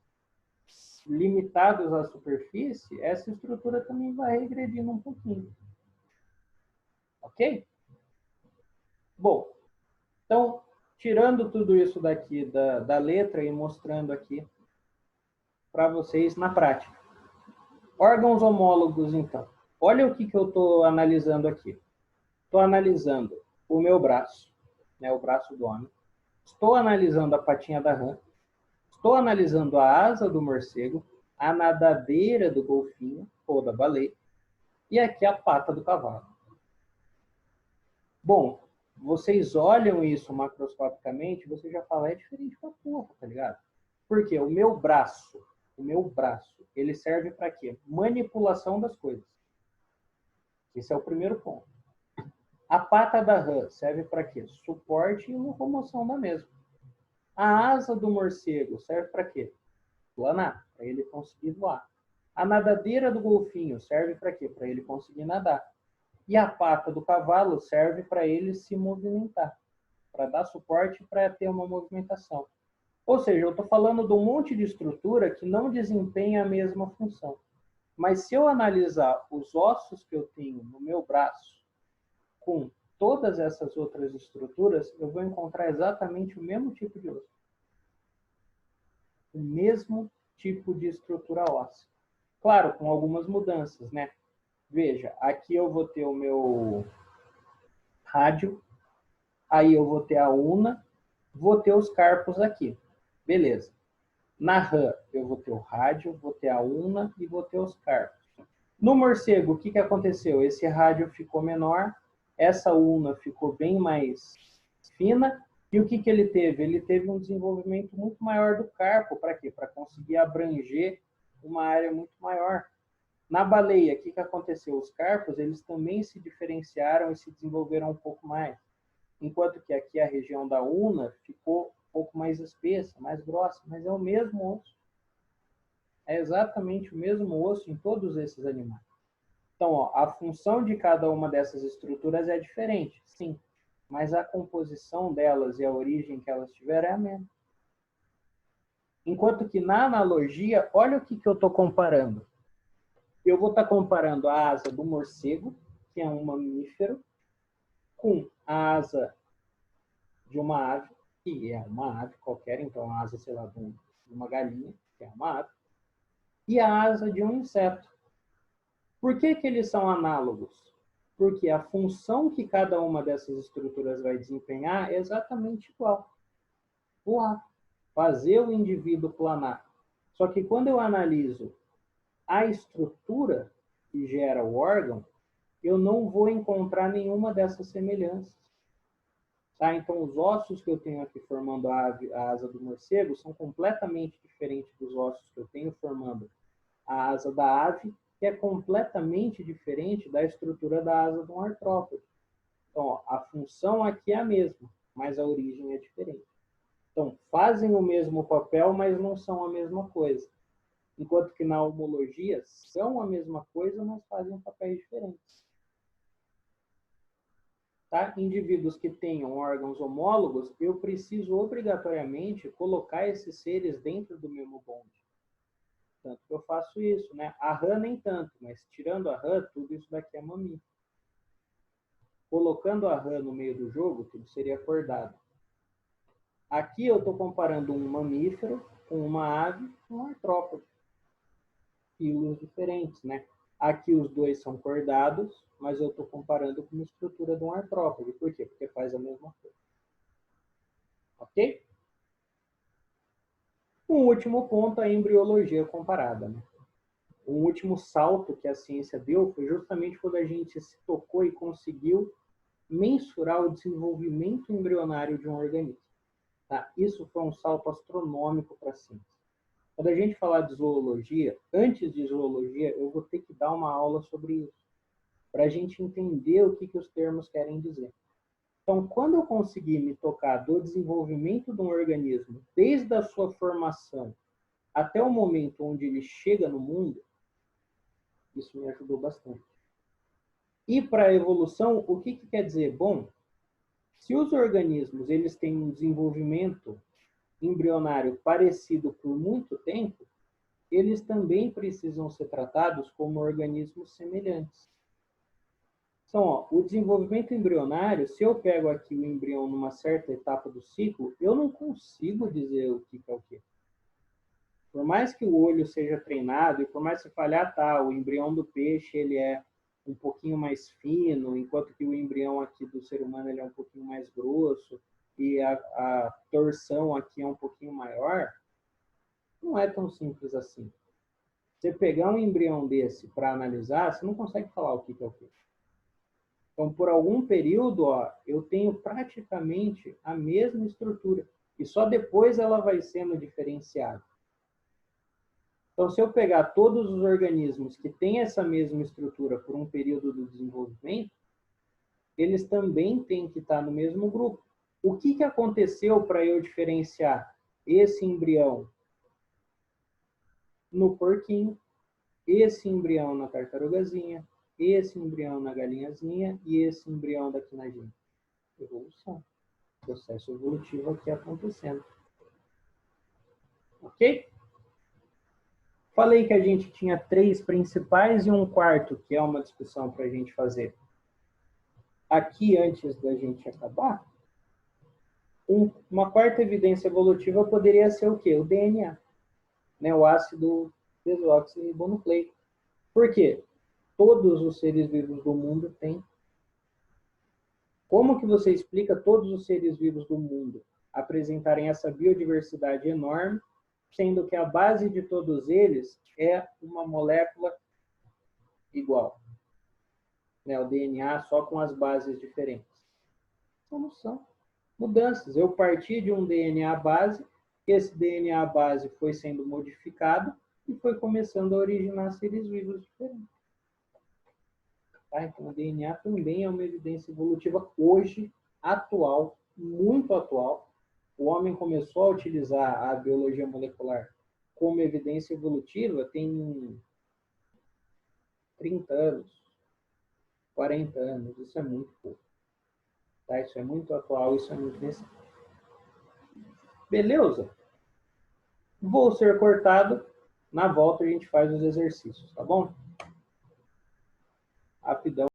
limitados à superfície, essa estrutura também vai regredindo um pouquinho. Ok? Bom, então, tirando tudo isso daqui da letra e mostrando aqui para vocês na prática. Órgãos homólogos, então. Olha o que eu estou analisando aqui. Estou analisando o meu braço, né, o braço do homem. Estou analisando a patinha da rã. Estou analisando a asa do morcego, a nadadeira do golfinho, ou da baleia, e aqui a pata do cavalo. Bom, vocês olham isso macroscopicamente, você já fala, é diferente pra porra, tá ligado? Porque o meu braço, ele serve para quê? Manipulação das coisas. Esse é o primeiro ponto. A pata da rã serve para quê? Suporte e locomoção da mesma. A asa do morcego serve para quê? Planar, para ele conseguir voar. A nadadeira do golfinho serve para quê? Para ele conseguir nadar. E a pata do cavalo serve para ele se movimentar, para dar suporte para ter uma movimentação. Ou seja, eu estou falando de um monte de estrutura que não desempenha a mesma função. Mas se eu analisar os ossos que eu tenho no meu braço com todas essas outras estruturas, eu vou encontrar exatamente o mesmo tipo de osso. O mesmo tipo de estrutura óssea. Claro, com algumas mudanças, né? Veja, aqui eu vou ter o meu rádio, aí eu vou ter a una, vou ter os carpos aqui. Beleza. Na rã, eu vou ter o rádio, vou ter a una e vou ter os carpos. No morcego, o que aconteceu? Esse rádio ficou menor, essa una ficou bem mais fina, e o que ele teve? Ele teve um desenvolvimento muito maior do carpo. Para quê? Para conseguir abranger uma área muito maior. Na baleia, o que aconteceu? Os carpos, eles também se diferenciaram e se desenvolveram um pouco mais. Enquanto que aqui a região da una ficou um pouco mais espessa, mais grossa, mas é o mesmo osso. É exatamente o mesmo osso em todos esses animais. Então, ó, a função de cada uma dessas estruturas é diferente, sim. Mas a composição delas e a origem que elas tiveram é a mesma. Enquanto que na analogia, olha o que eu estou comparando. Eu vou estar comparando a asa do morcego, que é um mamífero, com a asa de uma ave, que é uma ave qualquer, então a asa, sei lá, de uma galinha, que é uma ave, e a asa de um inseto. Por que que eles são análogos? Porque a função que cada uma dessas estruturas vai desempenhar é exatamente igual. Voar, fazer o indivíduo planar. Só que quando eu analiso a estrutura que gera o órgão, eu não vou encontrar nenhuma dessas semelhanças. Tá? Então, os ossos que eu tenho aqui formando a asa do morcego são completamente diferentes dos ossos que eu tenho formando a asa da ave, que é completamente diferente da estrutura da asa de um artrópode. Então, ó, a função aqui é a mesma, mas a origem é diferente. Então, fazem o mesmo papel, mas não são a mesma coisa. Enquanto que na homologia são a mesma coisa, mas fazem papéis diferentes. Tá? Indivíduos que tenham órgãos homólogos, eu preciso obrigatoriamente colocar esses seres dentro do mesmo bonde. Tanto que eu faço isso, né? A rã nem tanto, mas tirando a rã, tudo isso daqui é mamífero. Colocando a rã no meio do jogo, tudo seria acordado. Aqui eu estou comparando um mamífero com uma ave com um artrópode. Filos diferentes, né? Aqui os dois são cordados, mas eu estou comparando com a estrutura de um artrópode. Por quê? Porque faz a mesma coisa. Ok? Um último ponto é a embriologia comparada. Né? O último salto que a ciência deu foi justamente quando a gente se tocou e conseguiu mensurar o desenvolvimento embrionário de um organismo. Tá? Isso foi um salto astronômico para a ciência. Quando a gente falar de zoologia, antes de zoologia, eu vou ter que dar uma aula sobre isso, para a gente entender o que os termos querem dizer. Então, quando eu conseguir me tocar do desenvolvimento de um organismo, desde a sua formação até o momento onde ele chega no mundo, isso me ajudou bastante. E para a evolução, o que quer dizer? Bom, se os organismos eles têm um desenvolvimento embrionário parecido por muito tempo, eles também precisam ser tratados como organismos semelhantes. Então, ó, o desenvolvimento embrionário, se eu pego aqui o embrião numa certa etapa do ciclo, eu não consigo dizer o que é o que. Por mais que o olho seja treinado, e por mais que falhar, tá, o embrião do peixe ele é um pouquinho mais fino, enquanto que o embrião aqui do ser humano ele é um pouquinho mais grosso, e a torção aqui é um pouquinho maior, não é tão simples assim. Você pegar um embrião desse para analisar, você não consegue falar o que é o que. Então, por algum período, ó, eu tenho praticamente a mesma estrutura. E só depois ela vai sendo diferenciada. Então, se eu pegar todos os organismos que têm essa mesma estrutura por um período do desenvolvimento, eles também têm que estar no mesmo grupo. O que aconteceu para eu diferenciar esse embrião no porquinho, esse embrião na tartarugazinha, esse embrião na galinhazinha e esse embrião daqui na gente? Evolução. Processo evolutivo aqui acontecendo. Ok? Falei que a gente tinha 3 principais e um quarto, que é uma discussão para a gente fazer. Aqui, antes da gente acabar, uma quarta evidência evolutiva poderia ser o quê? O DNA. Né? O ácido desoxirribonucleico. Por quê? Todos os seres vivos do mundo têm. Como que você explica todos os seres vivos do mundo apresentarem essa biodiversidade enorme, sendo que a base de todos eles é uma molécula igual? Né? O DNA só com as bases diferentes. Não são mudanças. Eu parti de um DNA base, esse DNA base foi sendo modificado e foi começando a originar seres vivos diferentes. Tá? Então, o DNA também é uma evidência evolutiva hoje, atual, muito atual. O homem começou a utilizar a biologia molecular como evidência evolutiva tem 30 anos, 40 anos. Isso é muito pouco. Tá? Isso é muito atual, isso é muito recente. Beleza? Vou ser cortado. Na volta a gente faz os exercícios, tá bom? Rapidão.